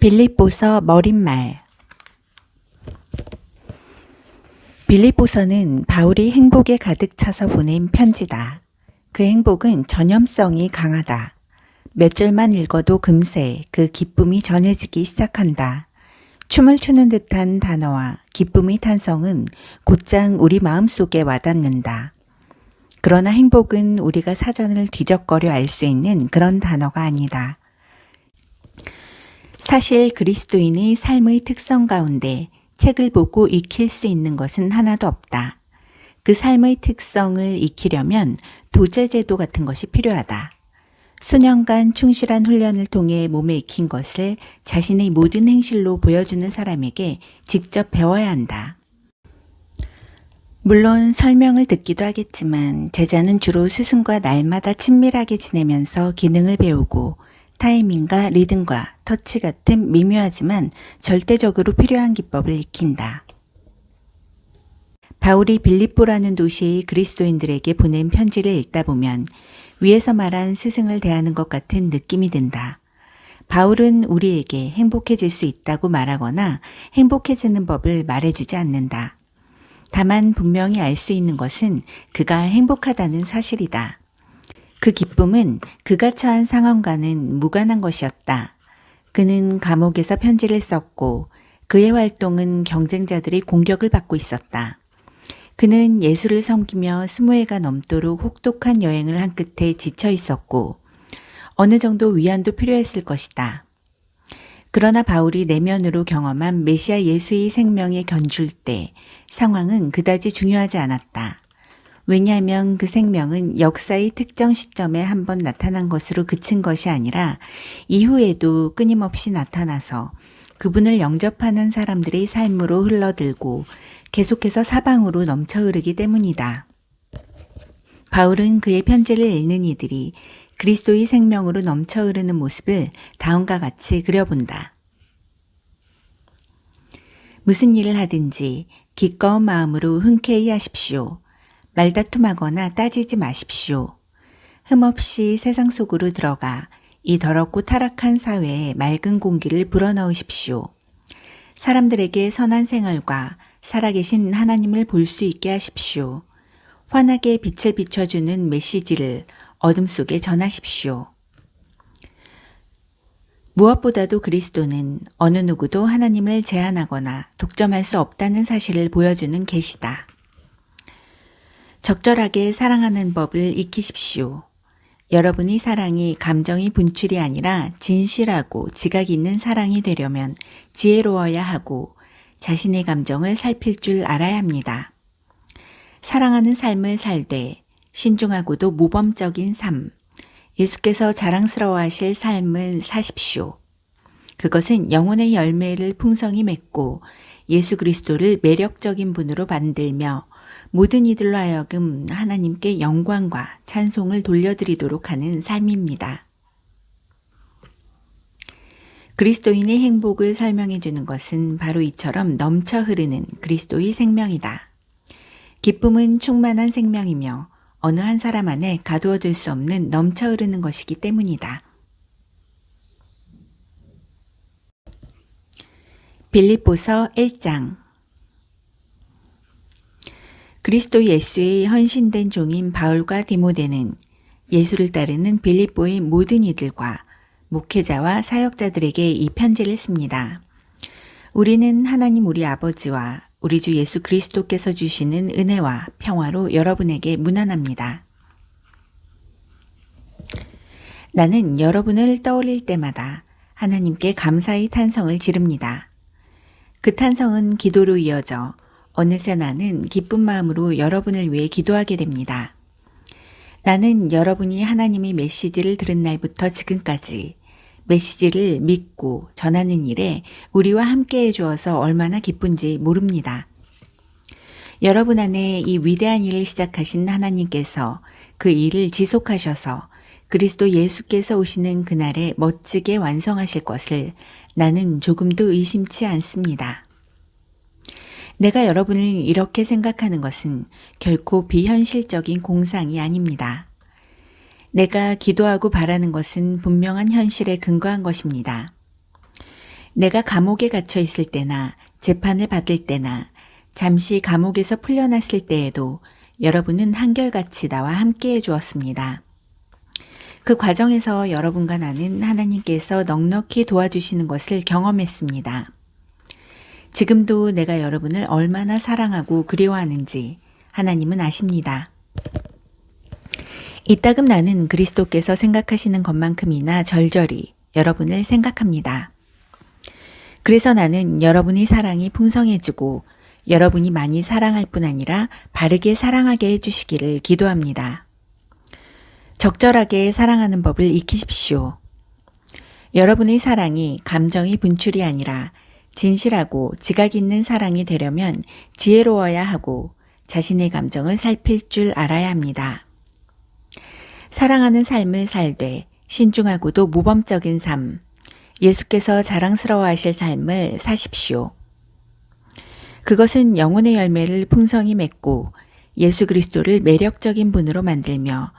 빌립보서 머릿말. 빌립보서는 바울이 행복에 가득 차서 보낸 편지다. 그 행복은 전염성이 강하다. 몇 절만 읽어도 금세 그 기쁨이 전해지기 시작한다. 춤을 추는 듯한 단어와 기쁨의 탄성은 곧장 우리 마음속에 와닿는다. 그러나 행복은 우리가 사전을 뒤적거려 알 수 있는 그런 단어가 아니다. 사실 그리스도인의 삶의 특성 가운데 책을 보고 익힐 수 있는 것은 하나도 없다. 그 삶의 특성을 익히려면 도제제도 같은 것이 필요하다. 수년간 충실한 훈련을 통해 몸에 익힌 것을 자신의 모든 행실로 보여주는 사람에게 직접 배워야 한다. 물론 설명을 듣기도 하겠지만 제자는 주로 스승과 날마다 친밀하게 지내면서 기능을 배우고 타이밍과 리듬과 터치 같은 미묘하지만 절대적으로 필요한 기법을 익힌다. 바울이 빌립보라는 도시의 그리스도인들에게 보낸 편지를 읽다 보면 위에서 말한 스승을 대하는 것 같은 느낌이 든다. 바울은 우리에게 행복해질 수 있다고 말하거나 행복해지는 법을 말해주지 않는다. 다만 분명히 알 수 있는 것은 그가 행복하다는 사실이다. 그 기쁨은 그가 처한 상황과는 무관한 것이었다. 그는 감옥에서 편지를 썼고 그의 활동은 경쟁자들의 공격을 받고 있었다. 그는 예수를 섬기며 20회가 넘도록 혹독한 여행을 한 끝에 지쳐 있었고 어느 정도 위안도 필요했을 것이다. 그러나 바울이 내면으로 경험한 메시아 예수의 생명에 견줄 때 상황은 그다지 중요하지 않았다. 왜냐하면 그 생명은 역사의 특정 시점에 한 번 나타난 것으로 그친 것이 아니라 이후에도 끊임없이 나타나서 그분을 영접하는 사람들의 삶으로 흘러들고 계속해서 사방으로 넘쳐 흐르기 때문이다. 바울은 그의 편지를 읽는 이들이 그리스도의 생명으로 넘쳐 흐르는 모습을 다음과 같이 그려본다. 무슨 일을 하든지 기꺼운 마음으로 흔쾌히 하십시오. 말다툼하거나 따지지 마십시오. 흠없이 세상 속으로 들어가 이 더럽고 타락한 사회에 맑은 공기를 불어넣으십시오. 사람들에게 선한 생활과 살아계신 하나님을 볼 수 있게 하십시오. 환하게 빛을 비춰주는 메시지를 어둠 속에 전하십시오. 무엇보다도 그리스도는 어느 누구도 하나님을 제한하거나 독점할 수 없다는 사실을 보여주는 계시다. 적절하게 사랑하는 법을 익히십시오. 여러분의 사랑이 감정의 분출이 아니라 진실하고 지각 있는 사랑이 되려면 지혜로워야 하고 자신의 감정을 살필 줄 알아야 합니다. 사랑하는 삶을 살되 신중하고도 모범적인 삶, 예수께서 자랑스러워하실 삶을 사십시오. 그것은 영혼의 열매를 풍성히 맺고 예수 그리스도를 매력적인 분으로 만들며 모든 이들로 하여금 하나님께 영광과 찬송을 돌려드리도록 하는 삶입니다. 그리스도인의 행복을 설명해 주는 것은 바로 이처럼 넘쳐 흐르는 그리스도의 생명이다. 기쁨은 충만한 생명이며 어느 한 사람 안에 가두어둘 수 없는 넘쳐 흐르는 것이기 때문이다. 빌립보서 1장. 그리스도 예수의 헌신된 종인 바울과 디모데는 예수를 따르는 빌립보의 모든 이들과 목회자와 사역자들에게 이 편지를 씁니다. 우리는 하나님 우리 아버지와 우리 주 예수 그리스도께서 주시는 은혜와 평화로 여러분에게 문안합니다. 나는 여러분을 떠올릴 때마다 하나님께 감사의 탄성을 지릅니다. 그 탄성은 기도로 이어져 어느새 나는 기쁜 마음으로 여러분을 위해 기도하게 됩니다. 나는 여러분이 하나님의 메시지를 들은 날부터 지금까지 메시지를 믿고 전하는 일에 우리와 함께 해주어서 얼마나 기쁜지 모릅니다. 여러분 안에 이 위대한 일을 시작하신 하나님께서 그 일을 지속하셔서 그리스도 예수께서 오시는 그날에 멋지게 완성하실 것을 나는 조금도 의심치 않습니다. 내가 여러분을 이렇게 생각하는 것은 결코 비현실적인 공상이 아닙니다. 내가 기도하고 바라는 것은 분명한 현실에 근거한 것입니다. 내가 감옥에 갇혀 있을 때나 재판을 받을 때나 잠시 감옥에서 풀려났을 때에도 여러분은 한결같이 나와 함께 해 주었습니다. 그 과정에서 여러분과 나는 하나님께서 넉넉히 도와주시는 것을 경험했습니다. 지금도 내가 여러분을 얼마나 사랑하고 그리워하는지 하나님은 아십니다. 이따금 나는 그리스도께서 생각하시는 것만큼이나 절절히 여러분을 생각합니다. 그래서 나는 여러분의 사랑이 풍성해지고 여러분이 많이 사랑할 뿐 아니라 바르게 사랑하게 해주시기를 기도합니다. 적절하게 사랑하는 법을 익히십시오. 여러분의 사랑이 감정의 분출이 아니라 진실하고 지각 있는 사랑이 되려면 지혜로워야 하고 자신의 감정을 살필 줄 알아야 합니다. 사랑하는 삶을 살되 신중하고도 모범적인 삶, 예수께서 자랑스러워하실 삶을 사십시오. 그것은 영혼의 열매를 풍성히 맺고 예수 그리스도를 매력적인 분으로 만들며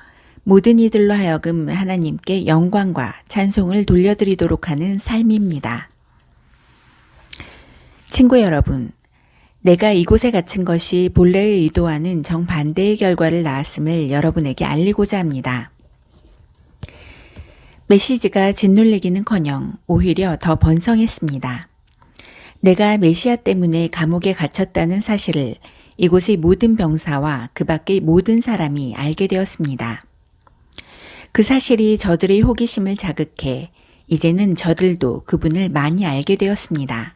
모든 이들로 하여금 하나님께 영광과 찬송을 돌려드리도록 하는 삶입니다. 친구 여러분, 내가 이곳에 갇힌 것이 본래의 의도와는 정반대의 결과를 낳았음을 여러분에게 알리고자 합니다. 메시지가 짓눌리기는커녕 오히려 더 번성했습니다. 내가 메시아 때문에 감옥에 갇혔다는 사실을 이곳의 모든 병사와 그 밖의 모든 사람이 알게 되었습니다. 그 사실이 저들의 호기심을 자극해 이제는 저들도 그분을 많이 알게 되었습니다.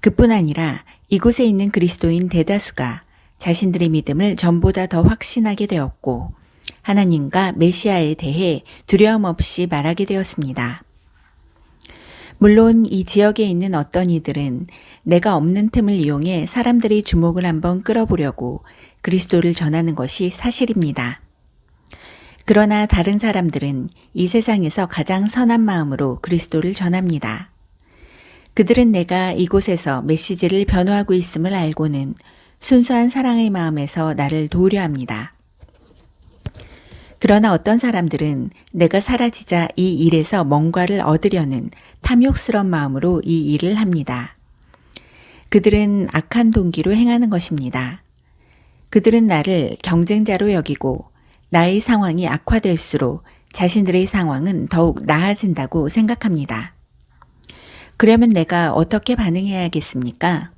그뿐 아니라 이곳에 있는 그리스도인 대다수가 자신들의 믿음을 전보다 더 확신하게 되었고 하나님과 메시아에 대해 두려움 없이 말하게 되었습니다. 물론 이 지역에 있는 어떤 이들은 내가 없는 틈을 이용해 사람들의 주목을 한번 끌어보려고 그리스도를 전하는 것이 사실입니다. 그러나 다른 사람들은 이 세상에서 가장 선한 마음으로 그리스도를 전합니다. 그들은 내가 이곳에서 메시지를 변호하고 있음을 알고는 순수한 사랑의 마음에서 나를 도우려 합니다. 그러나 어떤 사람들은 내가 사라지자 이 일에서 뭔가를 얻으려는 탐욕스러운 마음으로 이 일을 합니다. 그들은 악한 동기로 행하는 것입니다. 그들은 나를 경쟁자로 여기고 나의 상황이 악화될수록 자신들의 상황은 더욱 나아진다고 생각합니다. 그러면 내가 어떻게 반응해야겠습니까?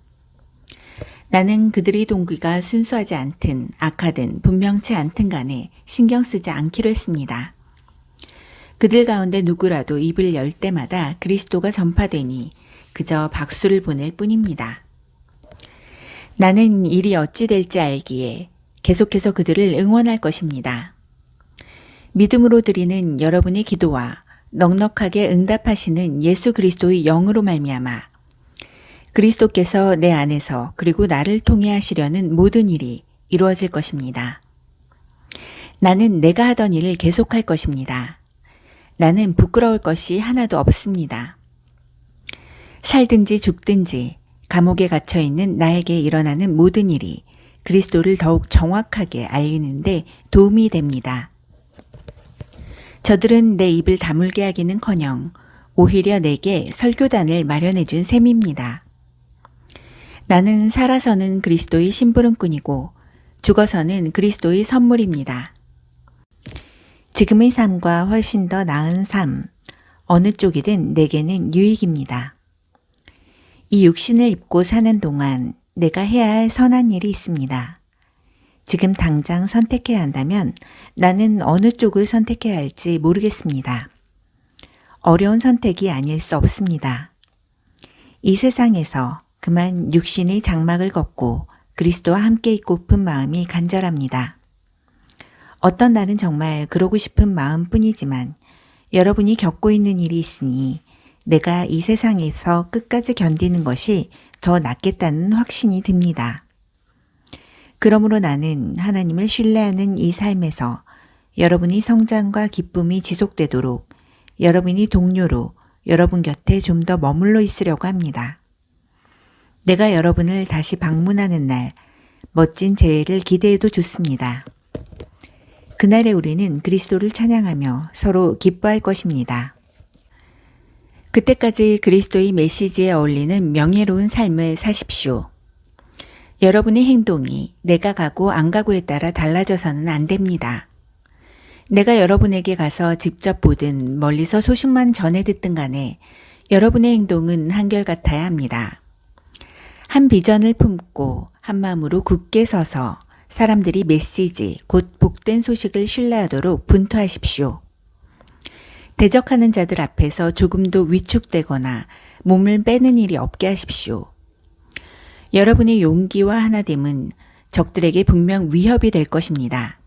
나는 그들의 동기가 순수하지 않든 악하든 분명치 않든 간에 신경 쓰지 않기로 했습니다. 그들 가운데 누구라도 입을 열 때마다 그리스도가 전파되니 그저 박수를 보낼 뿐입니다. 나는 일이 어찌 될지 알기에 계속해서 그들을 응원할 것입니다. 믿음으로 드리는 여러분의 기도와 넉넉하게 응답하시는 예수 그리스도의 영으로 말미암아 그리스도께서 내 안에서 그리고 나를 통해 하시려는 모든 일이 이루어질 것입니다. 나는 내가 하던 일을 계속할 것입니다. 나는 부끄러울 것이 하나도 없습니다. 살든지 죽든지 감옥에 갇혀 있는 나에게 일어나는 모든 일이 그리스도를 더욱 정확하게 알리는데 도움이 됩니다. 저들은 내 입을 다물게 하기는커녕 오히려 내게 설교단을 마련해 준 셈입니다. 나는 살아서는 그리스도의 심부름꾼이고 죽어서는 그리스도의 선물입니다. 지금의 삶과 훨씬 더 나은 삶, 어느 쪽이든 내게는 유익입니다. 이 육신을 입고 사는 동안 내가 해야 할 선한 일이 있습니다. 지금 당장 선택해야 한다면 나는 어느 쪽을 선택해야 할지 모르겠습니다. 어려운 선택이 아닐 수 없습니다. 이 세상에서 그만 육신의 장막을 걷고 그리스도와 함께 있고픈 마음이 간절합니다. 어떤 날은 정말 그러고 싶은 마음뿐이지만 여러분이 겪고 있는 일이 있으니 내가 이 세상에서 끝까지 견디는 것이 더 낫겠다는 확신이 듭니다. 그러므로 나는 하나님을 신뢰하는 이 삶에서 여러분이 성장과 기쁨이 지속되도록 여러분이 동료로 여러분 곁에 좀 더 머물러 있으려고 합니다. 내가 여러분을 다시 방문하는 날 멋진 재회를 기대해도 좋습니다. 그날에 우리는 그리스도를 찬양하며 서로 기뻐할 것입니다. 그때까지 그리스도의 메시지에 어울리는 명예로운 삶을 사십시오. 여러분의 행동이 내가 가고 안 가고에 따라 달라져서는 안 됩니다. 내가 여러분에게 가서 직접 보든 멀리서 소식만 전해 듣든 간에 여러분의 행동은 한결같아야 합니다. 한 비전을 품고 한 마음으로 굳게 서서 사람들이 메시지, 곧 복된 소식을 신뢰하도록 분투하십시오. 대적하는 자들 앞에서 조금도 위축되거나 몸을 빼는 일이 없게 하십시오. 여러분의 용기와 하나됨은 적들에게 분명 위협이 될 것입니다.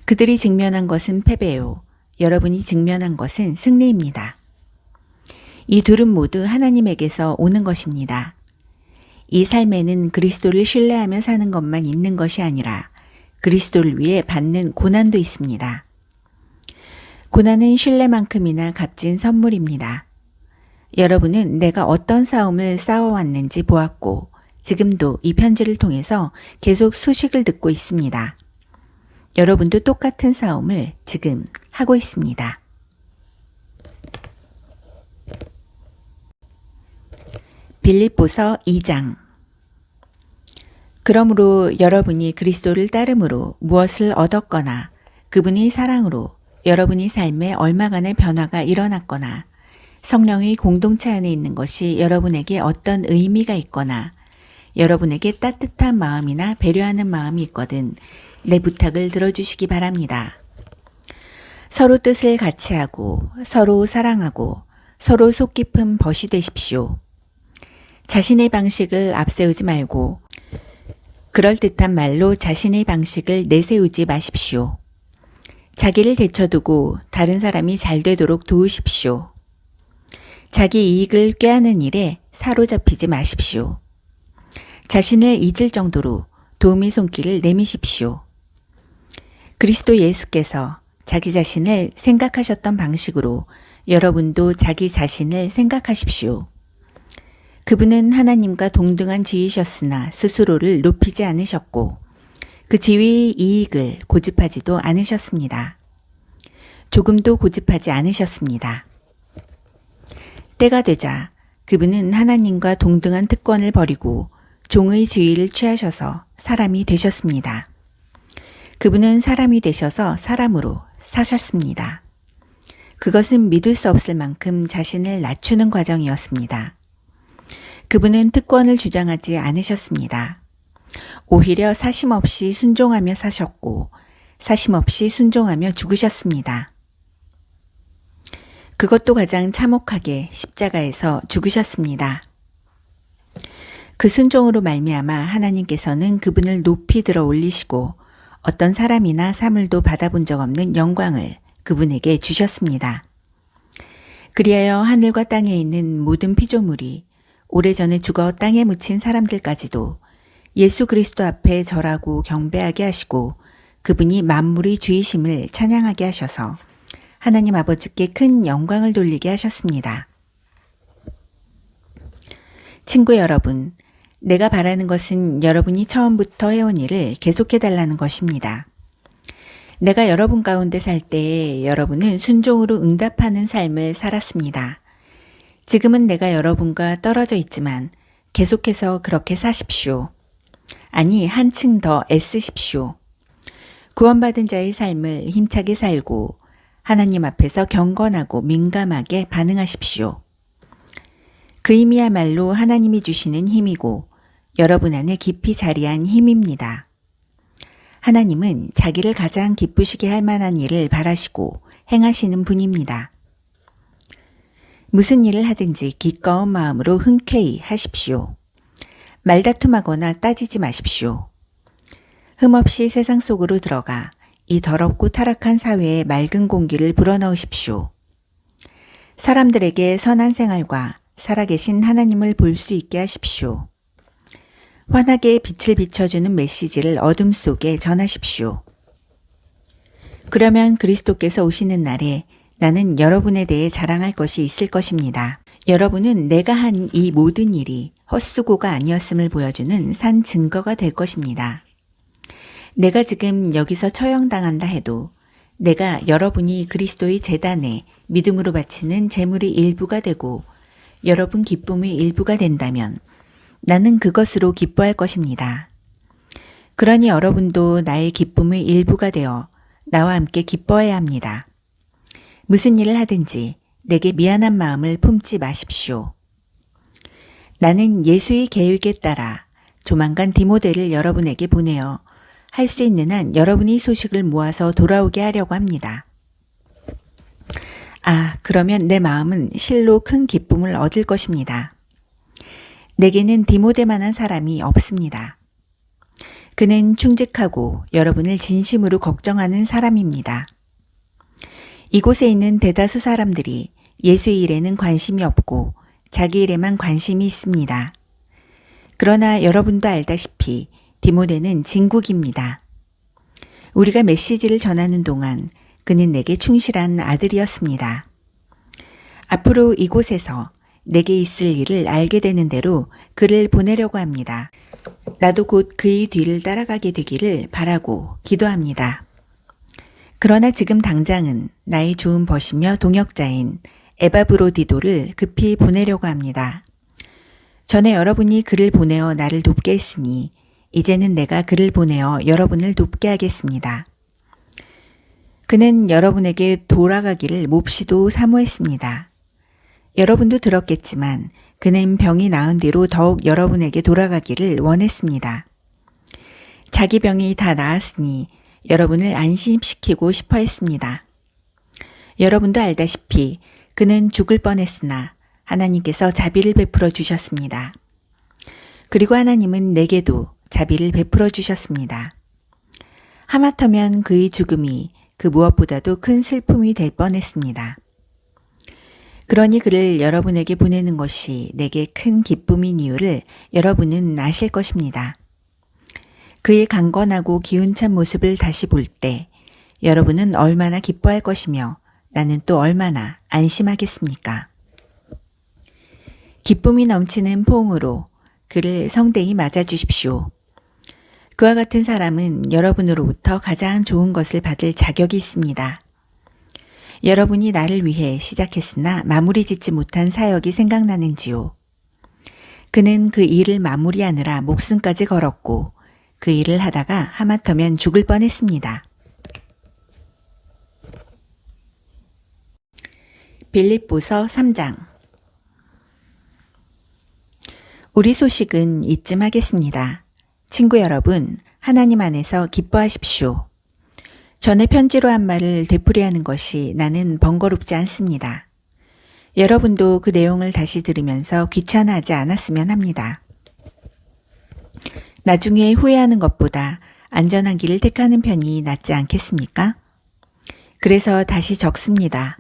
그들이 직면한 것은 패배요. 여러분이 직면한 것은 승리입니다. 이 둘은 모두 하나님에게서 오는 것입니다. 이 삶에는 그리스도를 신뢰하며 사는 것만 있는 것이 아니라 그리스도를 위해 받는 고난도 있습니다. 고난은 신뢰만큼이나 값진 선물입니다. 여러분은 내가 어떤 싸움을 싸워왔는지 보았고 지금도 이 편지를 통해서 계속 소식을 듣고 있습니다. 여러분도 똑같은 싸움을 지금 하고 있습니다. 빌립보서 2장. 그러므로 여러분이 그리스도를 따름으로 무엇을 얻었거나 그분의 사랑으로 여러분의 삶에 얼마간의 변화가 일어났거나 성령의 공동체 안에 있는 것이 여러분에게 어떤 의미가 있거나 여러분에게 따뜻한 마음이나 배려하는 마음이 있거든 내 부탁을 들어주시기 바랍니다. 서로 뜻을 같이 하고 서로 사랑하고 서로 속 깊은 벗이 되십시오. 자신의 방식을 앞세우지 말고 그럴듯한 말로 자신의 방식을 내세우지 마십시오. 자기를 제쳐두고 다른 사람이 잘 되도록 도우십시오. 자기 이익을 꾀하는 일에 사로잡히지 마십시오. 자신을 잊을 정도로 도움의 손길을 내미십시오. 그리스도 예수께서 자기 자신을 생각하셨던 방식으로 여러분도 자기 자신을 생각하십시오. 그분은 하나님과 동등한 지위셨으나 스스로를 높이지 않으셨고 그 지위의 이익을 고집하지도 않으셨습니다. 조금도 고집하지 않으셨습니다. 때가 되자 그분은 하나님과 동등한 특권을 버리고 종의 지위를 취하셔서 사람이 되셨습니다. 그분은 사람이 되셔서 사람으로 사셨습니다. 그것은 믿을 수 없을 만큼 자신을 낮추는 과정이었습니다. 그분은 특권을 주장하지 않으셨습니다. 오히려 사심없이 순종하며 사셨고 사심없이 순종하며 죽으셨습니다. 그것도 가장 참혹하게 십자가에서 죽으셨습니다. 그 순종으로 말미암아 하나님께서는 그분을 높이 들어 올리시고 어떤 사람이나 사물도 받아본 적 없는 영광을 그분에게 주셨습니다. 그리하여 하늘과 땅에 있는 모든 피조물이 오래전에 죽어 땅에 묻힌 사람들까지도 예수 그리스도 앞에 절하고 경배하게 하시고 그분이 만물의 주이심을 찬양하게 하셔서 하나님 아버지께 큰 영광을 돌리게 하셨습니다. 친구 여러분, 내가 바라는 것은 여러분이 처음부터 해온 일을 계속해달라는 것입니다. 내가 여러분 가운데 살 때에 여러분은 순종으로 응답하는 삶을 살았습니다. 지금은 내가 여러분과 떨어져 있지만 계속해서 그렇게 사십시오. 아니, 한층 더 애쓰십시오. 구원받은 자의 삶을 힘차게 살고 하나님 앞에서 경건하고 민감하게 반응하십시오. 그 힘이야말로 하나님이 주시는 힘이고 여러분 안에 깊이 자리한 힘입니다. 하나님은 자기를 가장 기쁘시게 할 만한 일을 바라시고 행하시는 분입니다. 무슨 일을 하든지 기꺼운 마음으로 흔쾌히 하십시오. 말다툼하거나 따지지 마십시오. 흠없이 세상 속으로 들어가 이 더럽고 타락한 사회의 맑은 공기를 불어넣으십시오. 사람들에게 선한 생활과 살아계신 하나님을 볼 수 있게 하십시오. 환하게 빛을 비춰주는 메시지를 어둠 속에 전하십시오. 그러면 그리스도께서 오시는 날에 나는 여러분에 대해 자랑할 것이 있을 것입니다. 여러분은 내가 한 이 모든 일이 헛수고가 아니었음을 보여주는 산 증거가 될 것입니다. 내가 지금 여기서 처형당한다 해도 내가 여러분이 그리스도의 제단에 믿음으로 바치는 제물의 일부가 되고 여러분 기쁨의 일부가 된다면 나는 그것으로 기뻐할 것입니다. 그러니 여러분도 나의 기쁨의 일부가 되어 나와 함께 기뻐해야 합니다. 무슨 일을 하든지 내게 미안한 마음을 품지 마십시오. 나는 예수의 계획에 따라 조만간 디모데를 여러분에게 보내어 할 수 있는 한 여러분이 소식을 모아서 돌아오게 하려고 합니다. 그러면 내 마음은 실로 큰 기쁨을 얻을 것입니다. 내게는 디모데만한 사람이 없습니다. 그는 충직하고 여러분을 진심으로 걱정하는 사람입니다. 이곳에 있는 대다수 사람들이 예수의 일에는 관심이 없고 자기 일에만 관심이 있습니다. 그러나 여러분도 알다시피 디모데는 진국입니다. 우리가 메시지를 전하는 동안 그는 내게 충실한 아들이었습니다. 앞으로 이곳에서 내게 있을 일을 알게 되는 대로 그를 보내려고 합니다. 나도 곧 그의 뒤를 따라가게 되기를 바라고 기도합니다. 그러나 지금 당장은 나의 좋은 벗이며 동역자인 에바브로디도를 급히 보내려고 합니다. 전에 여러분이 그를 보내어 나를 돕게 했으니 이제는 내가 그를 보내어 여러분을 돕게 하겠습니다. 그는 여러분에게 돌아가기를 몹시도 사모했습니다. 여러분도 들었겠지만 그는 병이 나은 뒤로 더욱 여러분에게 돌아가기를 원했습니다. 자기 병이 다 나았으니 여러분을 안심시키고 싶어 했습니다. 여러분도 알다시피 그는 죽을 뻔했으나 하나님께서 자비를 베풀어 주셨습니다. 그리고 하나님은 내게도 자비를 베풀어 주셨습니다. 하마터면 그의 죽음이 그 무엇보다도 큰 슬픔이 될 뻔했습니다. 그러니 그를 여러분에게 보내는 것이 내게 큰 기쁨인 이유를 여러분은 아실 것입니다. 그의 강건하고 기운찬 모습을 다시 볼 때 여러분은 얼마나 기뻐할 것이며 나는 또 얼마나 안심하겠습니까? 기쁨이 넘치는 포옹으로 그를 성대히 맞아주십시오. 그와 같은 사람은 여러분으로부터 가장 좋은 것을 받을 자격이 있습니다. 여러분이 나를 위해 시작했으나 마무리 짓지 못한 사역이 생각나는지요. 그는 그 일을 마무리하느라 목숨까지 걸었고 그 일을 하다가 하마터면 죽을 뻔했습니다. 빌립보서 3장. 우리 소식은 이쯤 하겠습니다. 친구 여러분, 하나님 안에서 기뻐하십시오. 전에 편지로 한 말을 되풀이하는 것이 나는 번거롭지 않습니다. 여러분도 그 내용을 다시 들으면서 귀찮아하지 않았으면 합니다. 나중에 후회하는 것보다 안전한 길을 택하는 편이 낫지 않겠습니까? 그래서 다시 적습니다.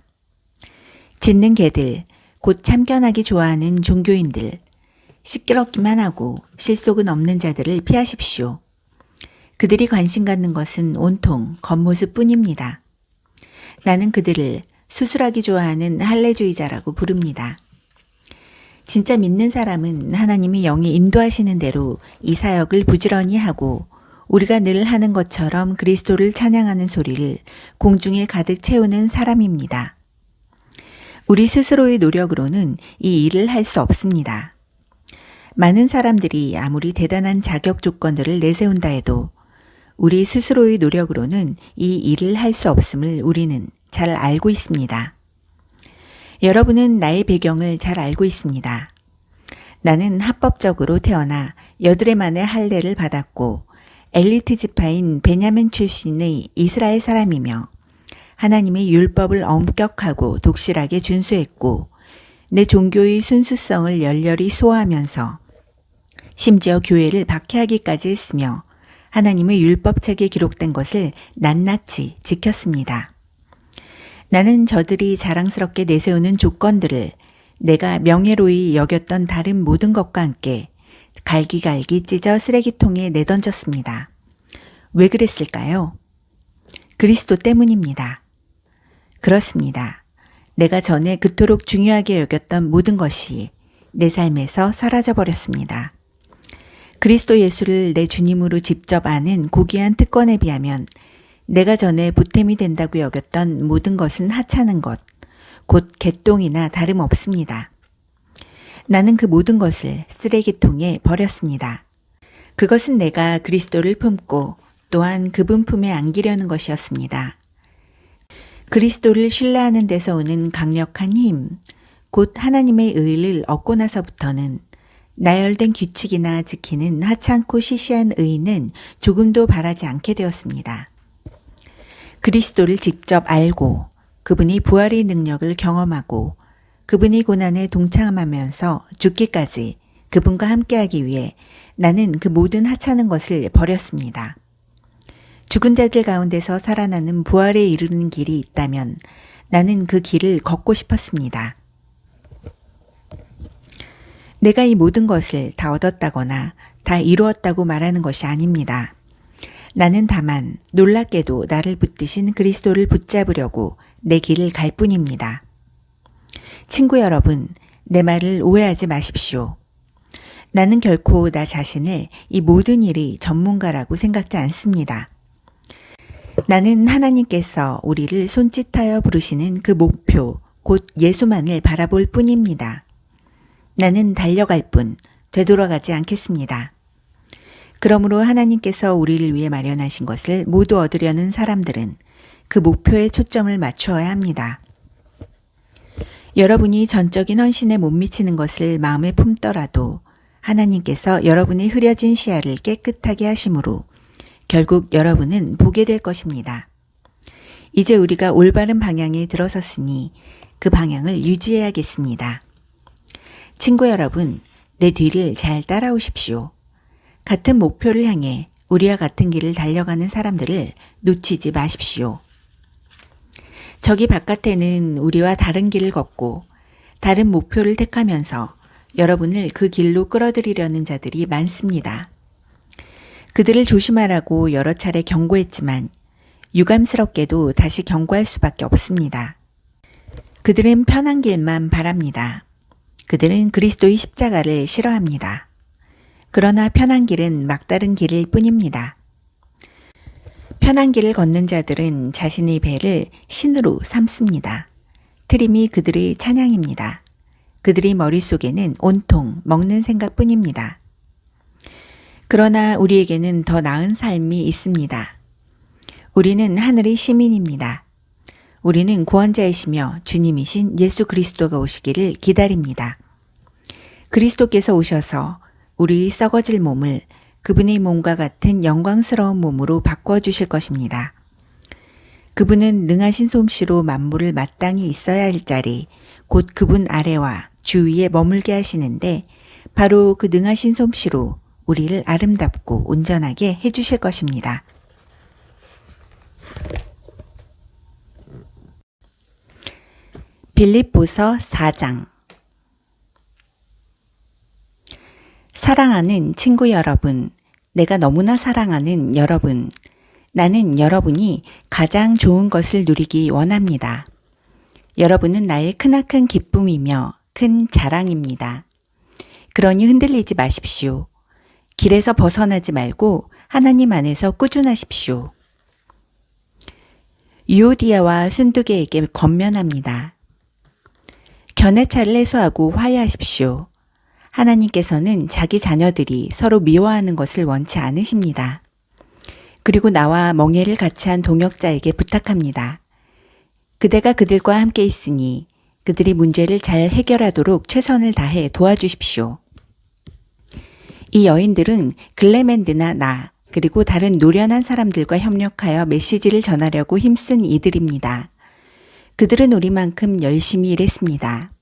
짖는 개들, 곧 참견하기 좋아하는 종교인들, 시끄럽기만 하고 실속은 없는 자들을 피하십시오. 그들이 관심 갖는 것은 온통 겉모습 뿐입니다. 나는 그들을 수술하기 좋아하는 할례주의자라고 부릅니다. 진짜 믿는 사람은 하나님이 영이 인도하시는 대로 이 사역을 부지런히 하고 우리가 늘 하는 것처럼 그리스도를 찬양하는 소리를 공중에 가득 채우는 사람입니다. 우리 스스로의 노력으로는 이 일을 할 수 없습니다. 많은 사람들이 아무리 대단한 자격 조건들을 내세운다 해도 우리 스스로의 노력으로는 이 일을 할 수 없음을 우리는 잘 알고 있습니다. 여러분은 나의 배경을 잘 알고 있습니다. 나는 합법적으로 태어나 여드레 만에 할례를 받았고 엘리트 지파인 베냐민 출신의 이스라엘 사람이며 하나님의 율법을 엄격하고 독실하게 준수했고 내 종교의 순수성을 열렬히 소화하면서 심지어 교회를 박해하기까지 했으며 하나님의 율법책에 기록된 것을 낱낱이 지켰습니다. 나는 저들이 자랑스럽게 내세우는 조건들을 내가 명예로이 여겼던 다른 모든 것과 함께 갈기갈기 찢어 쓰레기통에 내던졌습니다. 왜 그랬을까요? 그리스도 때문입니다. 그렇습니다. 내가 전에 그토록 중요하게 여겼던 모든 것이 내 삶에서 사라져 버렸습니다. 그리스도 예수를 내 주님으로 직접 아는 고귀한 특권에 비하면 내가 전에 보탬이 된다고 여겼던 모든 것은 하찮은 것, 곧 개똥이나 다름없습니다. 나는 그 모든 것을 쓰레기통에 버렸습니다. 그것은 내가 그리스도를 품고 또한 그분 품에 안기려는 것이었습니다. 그리스도를 신뢰하는 데서 오는 강력한 힘, 곧 하나님의 의를 얻고 나서부터는 나열된 규칙이나 지키는 하찮고 시시한 의는 조금도 바라지 않게 되었습니다. 그리스도를 직접 알고 그분이 부활의 능력을 경험하고 그분이 고난에 동참하면서 죽기까지 그분과 함께하기 위해 나는 그 모든 하찮은 것을 버렸습니다. 죽은 자들 가운데서 살아나는 부활에 이르는 길이 있다면 나는 그 길을 걷고 싶었습니다. 내가 이 모든 것을 다 얻었다거나 다 이루었다고 말하는 것이 아닙니다. 나는 다만 놀랍게도 나를 붙드신 그리스도를 붙잡으려고 내 길을 갈 뿐입니다. 친구 여러분, 내 말을 오해하지 마십시오. 나는 결코 나 자신을 이 모든 일의 전문가라고 생각지 않습니다. 나는 하나님께서 우리를 손짓하여 부르시는 그 목표, 곧 예수만을 바라볼 뿐입니다. 나는 달려갈 뿐, 되돌아가지 않겠습니다. 그러므로 하나님께서 우리를 위해 마련하신 것을 모두 얻으려는 사람들은 그 목표에 초점을 맞추어야 합니다. 여러분이 전적인 헌신에 못 미치는 것을 마음에 품더라도 하나님께서 여러분의 흐려진 시야를 깨끗하게 하심으로 결국 여러분은 보게 될 것입니다. 이제 우리가 올바른 방향에 들어섰으니 그 방향을 유지해야겠습니다. 친구 여러분, 내 뒤를 잘 따라오십시오. 같은 목표를 향해 우리와 같은 길을 달려가는 사람들을 놓치지 마십시오. 저기 바깥에는 우리와 다른 길을 걷고 다른 목표를 택하면서 여러분을 그 길로 끌어들이려는 자들이 많습니다. 그들을 조심하라고 여러 차례 경고했지만 유감스럽게도 다시 경고할 수밖에 없습니다. 그들은 편한 길만 바랍니다. 그들은 그리스도의 십자가를 싫어합니다. 그러나 편한 길은 막다른 길일 뿐입니다. 편한 길을 걷는 자들은 자신의 배를 신으로 삼습니다. 트림이 그들의 찬양입니다. 그들의 머릿속에는 온통 먹는 생각뿐입니다. 그러나 우리에게는 더 나은 삶이 있습니다. 우리는 하늘의 시민입니다. 우리는 구원자이시며 주님이신 예수 그리스도가 오시기를 기다립니다. 그리스도께서 오셔서 우리의 썩어질 몸을 그분의 몸과 같은 영광스러운 몸으로 바꿔주실 것입니다. 그분은 능하신 솜씨로 만물을 마땅히 있어야 할 자리, 곧 그분 아래와 주위에 머물게 하시는데 바로 그 능하신 솜씨로 우리를 아름답고 온전하게 해주실 것입니다. 빌립보서 4장. 사랑하는 친구 여러분, 내가 너무나 사랑하는 여러분, 나는 여러분이 가장 좋은 것을 누리기 원합니다. 여러분은 나의 크나큰 기쁨이며 큰 자랑입니다. 그러니 흔들리지 마십시오. 길에서 벗어나지 말고 하나님 안에서 꾸준하십시오. 유오디아와 순두계에게 권면합니다. 견해차를 해소하고 화해하십시오. 하나님께서는 자기 자녀들이 서로 미워하는 것을 원치 않으십니다. 그리고 나와 멍에를 같이 한 동역자에게 부탁합니다. 그대가 그들과 함께 있으니 그들이 문제를 잘 해결하도록 최선을 다해 도와주십시오. 이 여인들은 글레멘드나 나 그리고 다른 노련한 사람들과 협력하여 메시지를 전하려고 힘쓴 이들입니다. 그들은 우리만큼 열심히 일했습니다.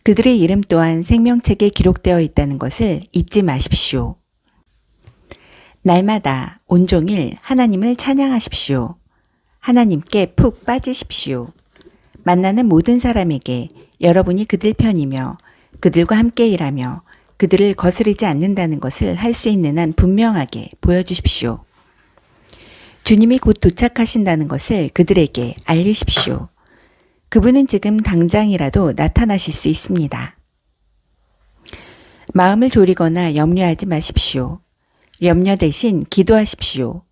그들의 이름 또한 생명책에 기록되어 있다는 것을 잊지 마십시오. 날마다 온종일 하나님을 찬양하십시오. 하나님께 푹 빠지십시오. 만나는 모든 사람에게 여러분이 그들 편이며 그들과 함께 일하며 그들을 거스르지 않는다는 것을 할 수 있는 한 분명하게 보여주십시오. 주님이 곧 도착하신다는 것을 그들에게 알리십시오. 그분은 지금 당장이라도 나타나실 수 있습니다. 마음을 졸이거나 염려하지 마십시오. 염려 대신 기도하십시오.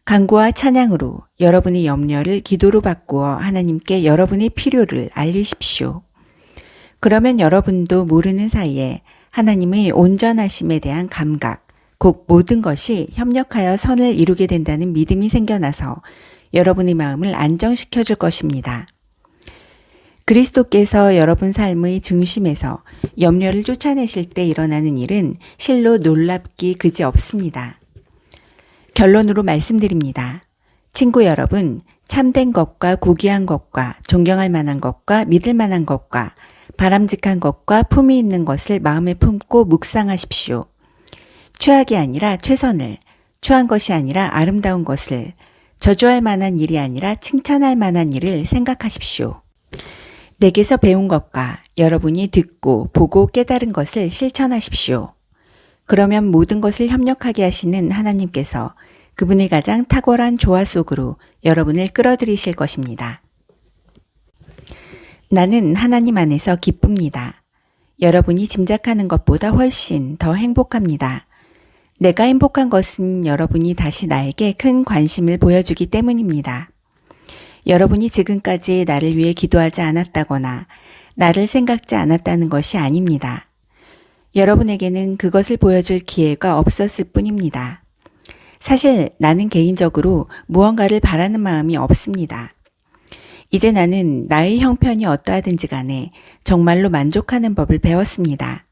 간구와 찬양으로 여러분의 염려를 기도로 바꾸어 하나님께 여러분의 필요를 알리십시오. 그러면 여러분도 모르는 사이에 하나님의 온전하심에 대한 감각, 곧 모든 것이 협력하여 선을 이루게 된다는 믿음이 생겨나서 여러분의 마음을 안정시켜 줄 것입니다. 그리스도께서 여러분 삶의 중심에서 염려를 쫓아내실 때 일어나는 일은 실로 놀랍기 그지 없습니다. 결론으로 말씀드립니다. 친구 여러분, 참된 것과 고귀한 것과 존경할 만한 것과 믿을 만한 것과 바람직한 것과 품위 있는 것을 마음에 품고 묵상하십시오. 최악이 아니라 최선을, 추한 것이 아니라 아름다운 것을, 저주할 만한 일이 아니라 칭찬할 만한 일을 생각하십시오. 내게서 배운 것과 여러분이 듣고 보고 깨달은 것을 실천하십시오. 그러면 모든 것을 협력하게 하시는 하나님께서 그분의 가장 탁월한 조화 속으로 여러분을 끌어들이실 것입니다. 나는 하나님 안에서 기쁩니다. 여러분이 짐작하는 것보다 훨씬 더 행복합니다. 내가 행복한 것은 여러분이 다시 나에게 큰 관심을 보여주기 때문입니다. 여러분이 지금까지 나를 위해 기도하지 않았다거나 나를 생각지 않았다는 것이 아닙니다. 여러분에게는 그것을 보여줄 기회가 없었을 뿐입니다. 사실 나는 개인적으로 무언가를 바라는 마음이 없습니다. 이제 나는 나의 형편이 어떠하든지 간에 정말로 만족하는 법을 배웠습니다.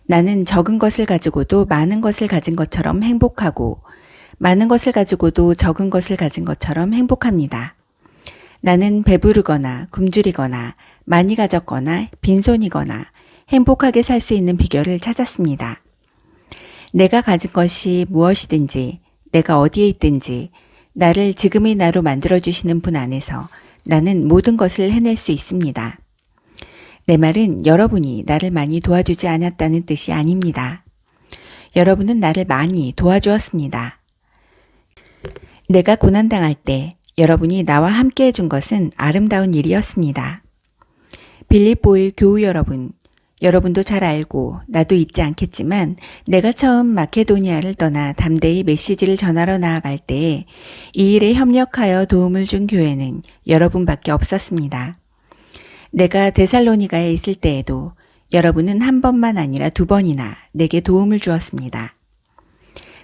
나는 적은 것을 가지고도 많은 것을 가진 것처럼 행복하고 많은 것을 가지고도 적은 것을 가진 것처럼 행복합니다. 나는 배부르거나 굶주리거나 많이 가졌거나 빈손이거나 행복하게 살 수 있는 비결을 찾았습니다. 내가 가진 것이 무엇이든지 내가 어디에 있든지 나를 지금의 나로 만들어주시는 분 안에서 나는 모든 것을 해낼 수 있습니다. 내 말은 여러분이 나를 많이 도와주지 않았다는 뜻이 아닙니다. 여러분은 나를 많이 도와주었습니다. 내가 고난당할 때 여러분이 나와 함께 해준 것은 아름다운 일이었습니다. 빌립보의 교우 여러분, 여러분도 잘 알고 나도 잊지 않겠지만 내가 처음 마케도니아를 떠나 담대히 메시지를 전하러 나아갈 때에 이 일에 협력하여 도움을 준 교회는 여러분밖에 없었습니다. 내가 데살로니가에 있을 때에도 여러분은 한 번만 아니라 두 번이나 내게 도움을 주었습니다.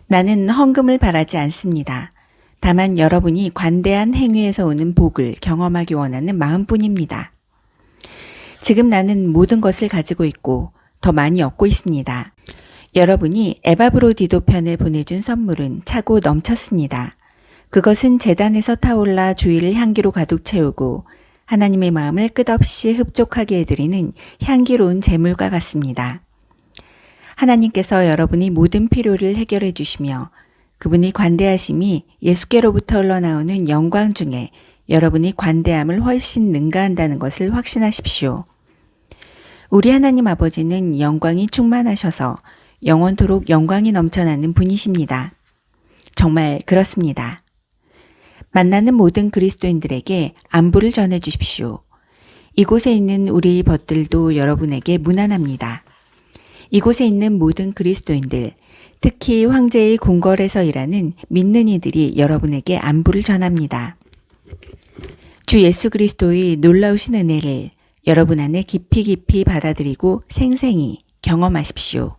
나는 헌금을 바라지 않습니다. 다만 여러분이 관대한 행위에서 오는 복을 경험하기 원하는 마음뿐입니다. 지금 나는 모든 것을 가지고 있고 더 많이 얻고 있습니다. 여러분이 에바브로디도 편에 보내준 선물은 차고 넘쳤습니다. 그것은 제단에서 타올라 주위를 향기로 가득 채우고 하나님의 마음을 끝없이 흡족하게 해드리는 향기로운 제물과 같습니다. 하나님께서 여러분의 모든 필요를 해결해 주시며 그분의 관대하심이 예수께로부터 흘러나오는 영광 중에 여러분의 관대함을 훨씬 능가한다는 것을 확신하십시오. 우리 하나님 아버지는 영광이 충만하셔서 영원토록 영광이 넘쳐나는 분이십니다. 정말 그렇습니다. 만나는 모든 그리스도인들에게 안부를 전해 주십시오. 이곳에 있는 우리 벗들도 여러분에게 문안합니다. 이곳에 있는 모든 그리스도인들, 특히 황제의 궁궐에서 일하는 믿는 이들이 여러분에게 안부를 전합니다. 주 예수 그리스도의 놀라우신 은혜를 여러분 안에 깊이 깊이 받아들이고 생생히 경험하십시오.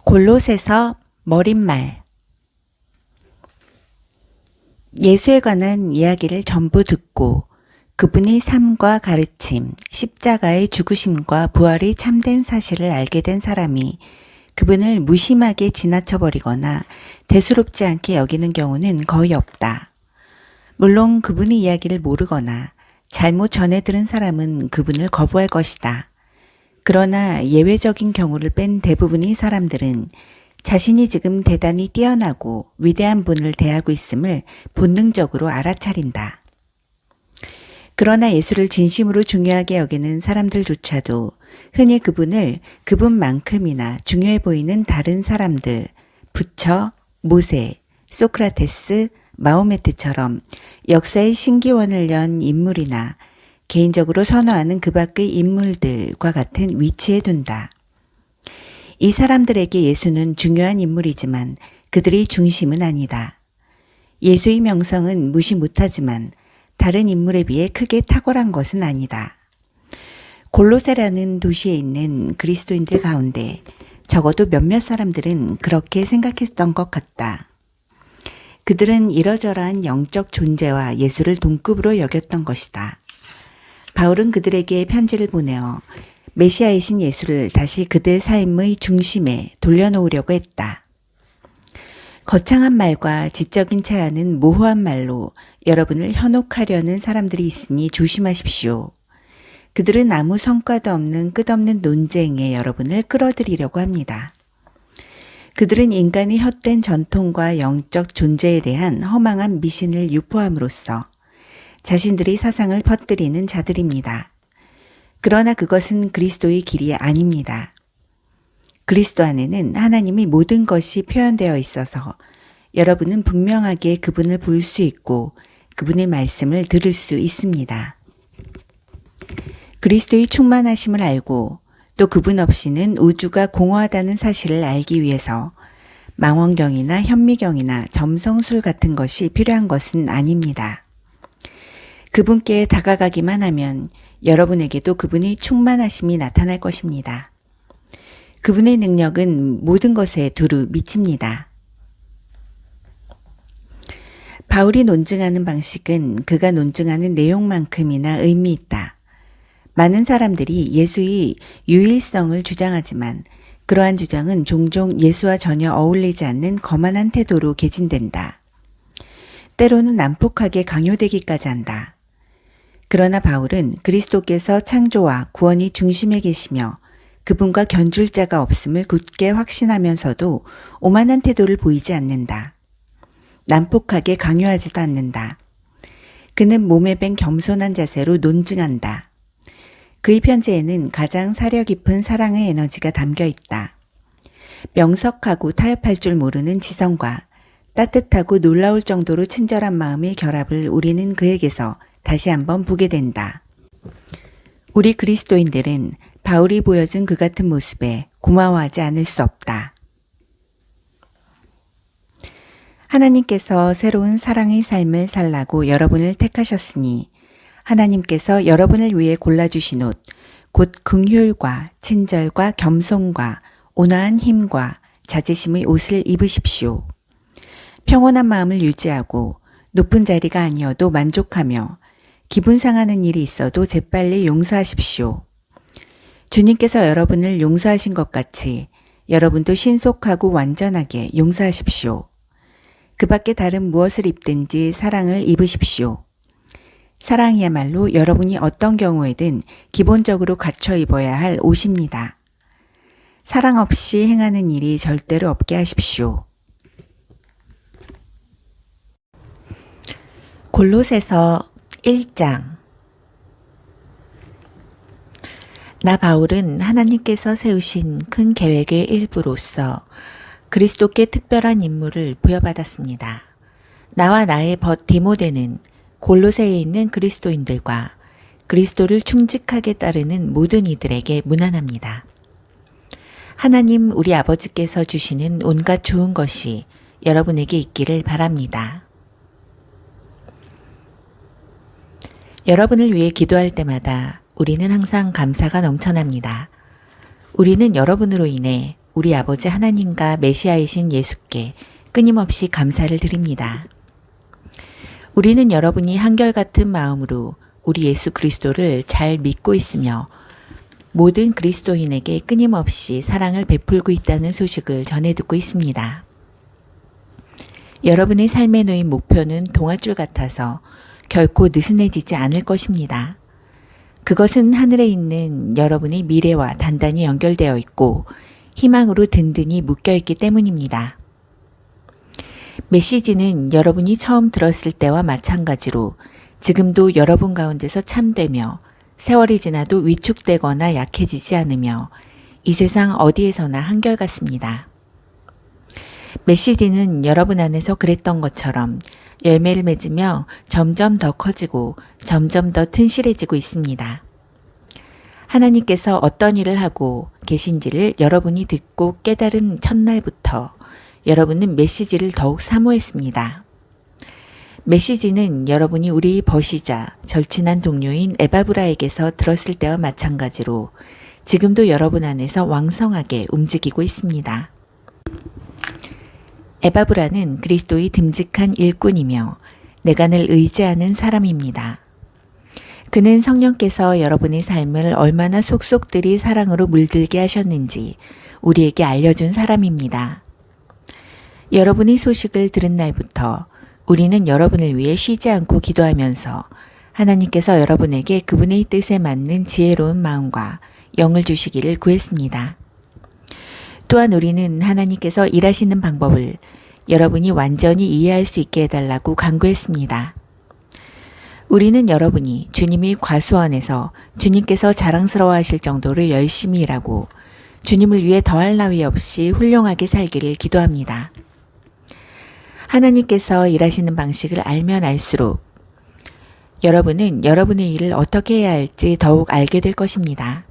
골로새서 머릿말. 예수에 관한 이야기를 전부 듣고 그분의 삶과 가르침, 십자가의 죽으심과 부활의 참된 사실을 알게 된 사람이 그분을 무심하게 지나쳐버리거나 대수롭지 않게 여기는 경우는 거의 없다. 물론 그분의 이야기를 모르거나 잘못 전해 들은 사람은 그분을 거부할 것이다. 그러나 예외적인 경우를 뺀 대부분의 사람들은 자신이 지금 대단히 뛰어나고 위대한 분을 대하고 있음을 본능적으로 알아차린다. 그러나 예수를 진심으로 중요하게 여기는 사람들조차도 흔히 그분을 그분만큼이나 중요해 보이는 다른 사람들, 부처, 모세, 소크라테스, 마호메트처럼 역사의 신기원을 연 인물이나 개인적으로 선호하는 그 밖의 인물들과 같은 위치에 둔다. 이 사람들에게 예수는 중요한 인물이지만 그들이 중심은 아니다. 예수의 명성은 무시 못하지만 다른 인물에 비해 크게 탁월한 것은 아니다. 골로새라는 도시에 있는 그리스도인들 가운데 적어도 몇몇 사람들은 그렇게 생각했던 것 같다. 그들은 이러저러한 영적 존재와 예수를 동급으로 여겼던 것이다. 바울은 그들에게 편지를 보내어 메시아이신 예수를 다시 그들 삶의 중심에 돌려놓으려고 했다. 거창한 말과 지적인 체하는 모호한 말로 여러분을 현혹하려는 사람들이 있으니 조심하십시오. 그들은 아무 성과도 없는 끝없는 논쟁에 여러분을 끌어들이려고 합니다. 그들은 인간의 헛된 전통과 영적 존재에 대한 허망한 미신을 유포함으로써 자신들의 사상을 퍼뜨리는 자들입니다. 그러나 그것은 그리스도의 길이 아닙니다. 그리스도 안에는 하나님의 모든 것이 표현되어 있어서 여러분은 분명하게 그분을 볼 수 있고 그분의 말씀을 들을 수 있습니다. 그리스도의 충만하심을 알고 또 그분 없이는 우주가 공허하다는 사실을 알기 위해서 망원경이나 현미경이나 점성술 같은 것이 필요한 것은 아닙니다. 그분께 다가가기만 하면 여러분에게도 그분의 충만하심이 나타날 것입니다. 그분의 능력은 모든 것에 두루 미칩니다. 바울이 논증하는 방식은 그가 논증하는 내용만큼이나 의미 있다. 많은 사람들이 예수의 유일성을 주장하지만 그러한 주장은 종종 예수와 전혀 어울리지 않는 거만한 태도로 개진된다. 때로는 난폭하게 강요되기까지 한다. 그러나 바울은 그리스도께서 창조와 구원이 중심에 계시며 그분과 견줄 자가 없음을 굳게 확신하면서도 오만한 태도를 보이지 않는다. 난폭하게 강요하지도 않는다. 그는 몸에 밴 겸손한 자세로 논증한다. 그의 편지에는 가장 사려 깊은 사랑의 에너지가 담겨 있다. 명석하고 타협할 줄 모르는 지성과 따뜻하고 놀라울 정도로 친절한 마음의 결합을 우리는 그에게서 다시 한번 보게 된다. 우리 그리스도인들은 바울이 보여준 그 같은 모습에 고마워하지 않을 수 없다. 하나님께서 새로운 사랑의 삶을 살라고 여러분을 택하셨으니 하나님께서 여러분을 위해 골라주신 옷, 곧 긍휼과 친절과 겸손과 온화한 힘과 자제심의 옷을 입으십시오. 평온한 마음을 유지하고 높은 자리가 아니어도 만족하며 기분 상하는 일이 있어도 재빨리 용서하십시오. 주님께서 여러분을 용서하신 것 같이 여러분도 신속하고 완전하게 용서하십시오. 그 밖에 다른 무엇을 입든지 사랑을 입으십시오. 사랑이야말로 여러분이 어떤 경우에든 기본적으로 갖춰 입어야 할 옷입니다. 사랑 없이 행하는 일이 절대로 없게 하십시오. 골로새서 1장. 나 바울은 하나님께서 세우신 큰 계획의 일부로서 그리스도께 특별한 임무를 부여받았습니다. 나와 나의 벗 디모데는 골로새에 있는 그리스도인들과 그리스도를 충직하게 따르는 모든 이들에게 문안합니다. 하나님 우리 아버지께서 주시는 온갖 좋은 것이 여러분에게 있기를 바랍니다. 여러분을 위해 기도할 때마다 우리는 항상 감사가 넘쳐납니다. 우리는 여러분으로 인해 우리 아버지 하나님과 메시아이신 예수께 끊임없이 감사를 드립니다. 우리는 여러분이 한결같은 마음으로 우리 예수 그리스도를 잘 믿고 있으며 모든 그리스도인에게 끊임없이 사랑을 베풀고 있다는 소식을 전해 듣고 있습니다. 여러분의 삶에 놓인 목표는 동아줄 같아서 결코 느슨해지지 않을 것입니다. 그것은 하늘에 있는 여러분의 미래와 단단히 연결되어 있고 희망으로 든든히 묶여있기 때문입니다. 메시지는 여러분이 처음 들었을 때와 마찬가지로 지금도 여러분 가운데서 참되며 세월이 지나도 위축되거나 약해지지 않으며 이 세상 어디에서나 한결같습니다. 메시지는 여러분 안에서 그랬던 것처럼 열매를 맺으며 점점 더 커지고 점점 더 튼실해지고 있습니다. 하나님께서 어떤 일을 하고 계신지를 여러분이 듣고 깨달은 첫날부터 여러분은 메시지를 더욱 사모했습니다. 메시지는 여러분이 우리 버시자 절친한 동료인 에바브라에게서 들었을 때와 마찬가지로 지금도 여러분 안에서 왕성하게 움직이고 있습니다. 에바브라는 그리스도의 듬직한 일꾼이며 내간을 의지하는 사람입니다. 그는 성령께서 여러분의 삶을 얼마나 속속들이 사랑으로 물들게 하셨는지 우리에게 알려준 사람입니다. 여러분의 소식을 들은 날부터 우리는 여러분을 위해 쉬지 않고 기도하면서 하나님께서 여러분에게 그분의 뜻에 맞는 지혜로운 마음과 영을 주시기를 구했습니다. 또한 우리는 하나님께서 일하시는 방법을 여러분이 완전히 이해할 수 있게 해달라고 간구했습니다. 우리는 여러분이 주님의 과수원에서 주님께서 자랑스러워하실 정도로 열심히 일하고 주님을 위해 더할 나위 없이 훌륭하게 살기를 기도합니다. 하나님께서 일하시는 방식을 알면 알수록 여러분은 여러분의 일을 어떻게 해야 할지 더욱 알게 될 것입니다.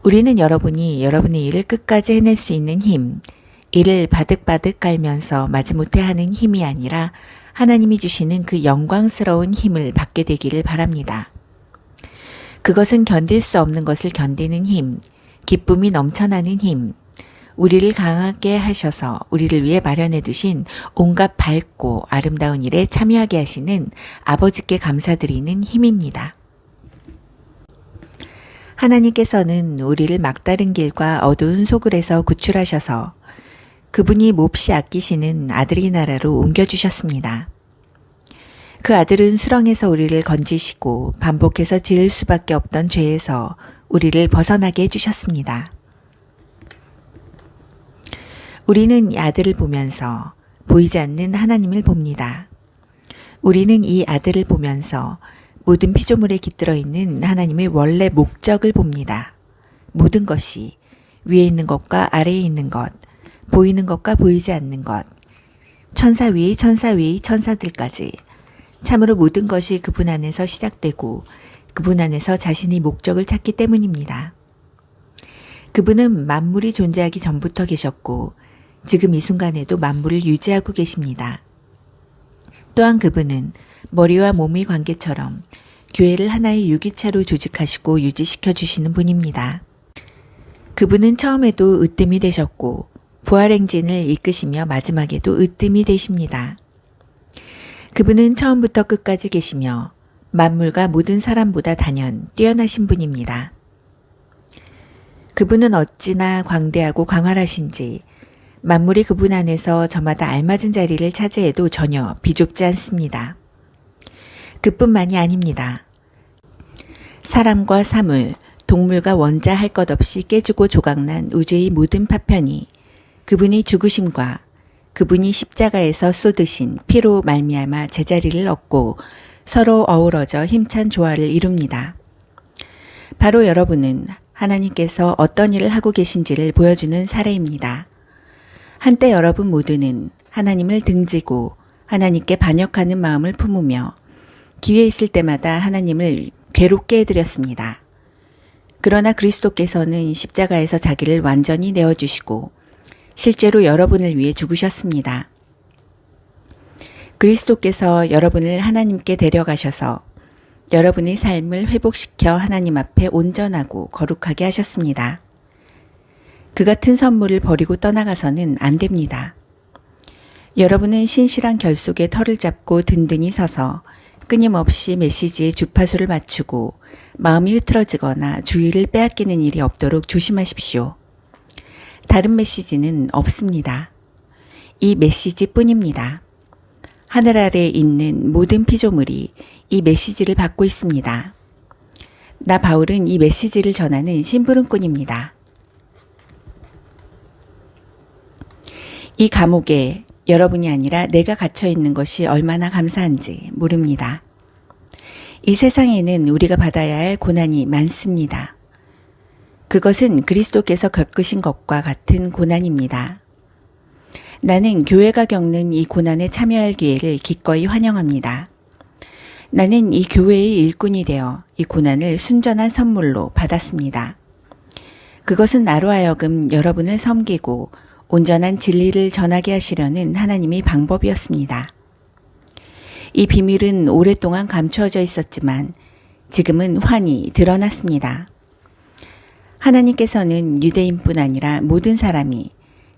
우리는 여러분이 여러분의 일을 끝까지 해낼 수 있는 힘, 이를 바득바득 깔면서 마지못해 하는 힘이 아니라 하나님이 주시는 그 영광스러운 힘을 받게 되기를 바랍니다. 그것은 견딜 수 없는 것을 견디는 힘, 기쁨이 넘쳐나는 힘, 우리를 강하게 하셔서 우리를 위해 마련해 두신 온갖 밝고 아름다운 일에 참여하게 하시는 아버지께 감사드리는 힘입니다. 하나님께서는 우리를 막다른 길과 어두운 소굴에서 구출하셔서 그분이 몹시 아끼시는 아들의 나라로 옮겨주셨습니다. 그 아들은 수렁에서 우리를 건지시고 반복해서 지을 수밖에 없던 죄에서 우리를 벗어나게 해주셨습니다. 우리는 이 아들을 보면서 보이지 않는 하나님을 봅니다. 우리는 이 아들을 보면서 모든 피조물에 깃들어 있는 하나님의 원래 목적을 봅니다. 모든 것이 위에 있는 것과 아래에 있는 것, 보이는 것과 보이지 않는 것, 천사 위의 천사들까지 참으로 모든 것이 그분 안에서 시작되고 그분 안에서 자신의 목적을 찾기 때문입니다. 그분은 만물이 존재하기 전부터 계셨고 지금 이 순간에도 만물을 유지하고 계십니다. 또한 그분은 머리와 몸의 관계처럼 교회를 하나의 유기체로 조직하시고 유지시켜 주시는 분입니다. 그분은 처음에도 으뜸이 되셨고 부활행진을 이끄시며 마지막에도 으뜸이 되십니다. 그분은 처음부터 끝까지 계시며 만물과 모든 사람보다 단연 뛰어나신 분입니다. 그분은 어찌나 광대하고 광활하신지 만물이 그분 안에서 저마다 알맞은 자리를 차지해도 전혀 비좁지 않습니다. 그뿐만이 아닙니다. 사람과 사물, 동물과 원자 할 것 없이 깨지고 조각난 우주의 모든 파편이 그분의 죽으심과 그분이 십자가에서 쏟으신 피로 말미암아 제자리를 얻고 서로 어우러져 힘찬 조화를 이룹니다. 바로 여러분은 하나님께서 어떤 일을 하고 계신지를 보여주는 사례입니다. 한때 여러분 모두는 하나님을 등지고 하나님께 반역하는 마음을 품으며 기회 있을 때마다 하나님을 괴롭게 해드렸습니다. 그러나 그리스도께서는 십자가에서 자기를 완전히 내어주시고 실제로 여러분을 위해 죽으셨습니다. 그리스도께서 여러분을 하나님께 데려가셔서 여러분의 삶을 회복시켜 하나님 앞에 온전하고 거룩하게 하셨습니다. 그 같은 선물을 버리고 떠나가서는 안 됩니다. 여러분은 신실한 결속에 털을 잡고 든든히 서서 끊임없이 메시지에 주파수를 맞추고 마음이 흐트러지거나 주의를 빼앗기는 일이 없도록 조심하십시오. 다른 메시지는 없습니다. 이 메시지뿐입니다. 하늘 아래에 있는 모든 피조물이 이 메시지를 받고 있습니다. 나 바울은 이 메시지를 전하는 심부름꾼입니다. 이 감옥에 여러분이 아니라 내가 갇혀 있는 것이 얼마나 감사한지 모릅니다. 이 세상에는 우리가 받아야 할 고난이 많습니다. 그것은 그리스도께서 겪으신 것과 같은 고난입니다. 나는 교회가 겪는 이 고난에 참여할 기회를 기꺼이 환영합니다. 나는 이 교회의 일꾼이 되어 이 고난을 순전한 선물로 받았습니다. 그것은 나로 하여금 여러분을 섬기고 온전한 진리를 전하게 하시려는 하나님의 방법이었습니다. 이 비밀은 오랫동안 감추어져 있었지만 지금은 환히 드러났습니다. 하나님께서는 유대인뿐 아니라 모든 사람이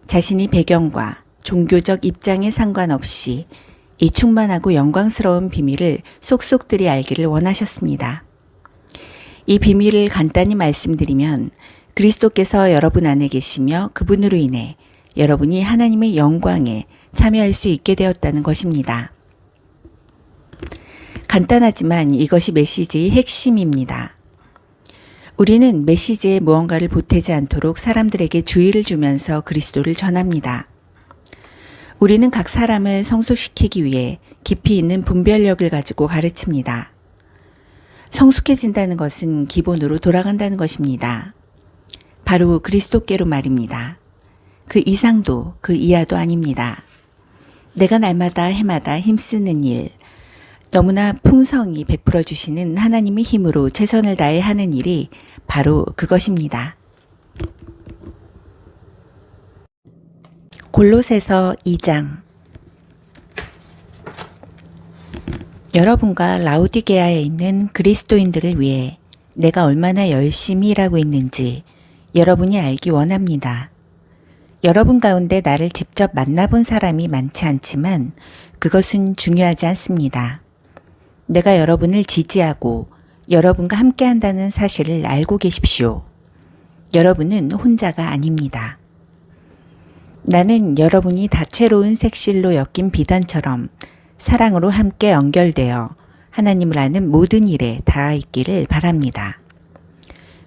자신의 배경과 종교적 입장에 상관없이 이 충만하고 영광스러운 비밀을 속속들이 알기를 원하셨습니다. 이 비밀을 간단히 말씀드리면 그리스도께서 여러분 안에 계시며 그분으로 인해 여러분이 하나님의 영광에 참여할 수 있게 되었다는 것입니다. 간단하지만 이것이 메시지의 핵심입니다. 우리는 메시지에 무언가를 보태지 않도록 사람들에게 주의를 주면서 그리스도를 전합니다. 우리는 각 사람을 성숙시키기 위해 깊이 있는 분별력을 가지고 가르칩니다. 성숙해진다는 것은 기본으로 돌아간다는 것입니다. 바로 그리스도께로 말입니다. 그 이상도 그 이하도 아닙니다. 내가 날마다 해마다 힘쓰는 일, 너무나 풍성히 베풀어 주시는 하나님의 힘으로 최선을 다해 하는 일이 바로 그것입니다. 골로새서 2장. 여러분과 라우디게아에 있는 그리스도인들을 위해 내가 얼마나 열심히 일하고 있는지 여러분이 알기 원합니다. 여러분 가운데 나를 직접 만나본 사람이 많지 않지만 그것은 중요하지 않습니다. 내가 여러분을 지지하고 여러분과 함께 한다는 사실을 알고 계십시오. 여러분은 혼자가 아닙니다. 나는 여러분이 다채로운 색실로 엮인 비단처럼 사랑으로 함께 연결되어 하나님을 아는 모든 일에 닿아 있기를 바랍니다.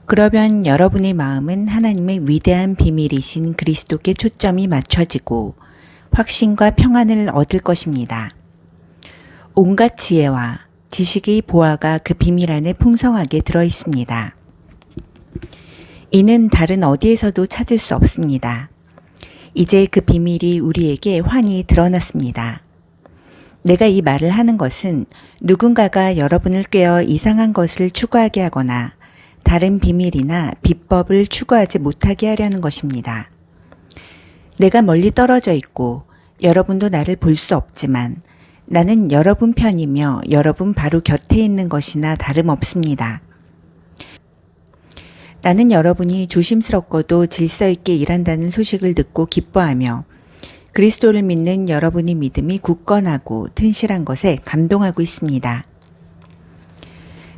그러면 여러분의 마음은 하나님의 위대한 비밀이신 그리스도께 초점이 맞춰지고 확신과 평안을 얻을 것입니다. 온갖 지혜와 지식의 보화가 그 비밀 안에 풍성하게 들어 있습니다. 이는 다른 어디에서도 찾을 수 없습니다. 이제 그 비밀이 우리에게 환히 드러났습니다. 내가 이 말을 하는 것은 누군가가 여러분을 꿰어 이상한 것을 추구하게 하거나 다른 비밀이나 비법을 추구하지 못하게 하려는 것입니다. 내가 멀리 떨어져 있고 여러분도 나를 볼 수 없지만 나는 여러분 편이며 여러분 바로 곁에 있는 것이나 다름없습니다. 나는 여러분이 조심스럽고도 질서 있게 일한다는 소식을 듣고 기뻐하며 그리스도를 믿는 여러분의 믿음이 굳건하고 튼실한 것에 감동하고 있습니다.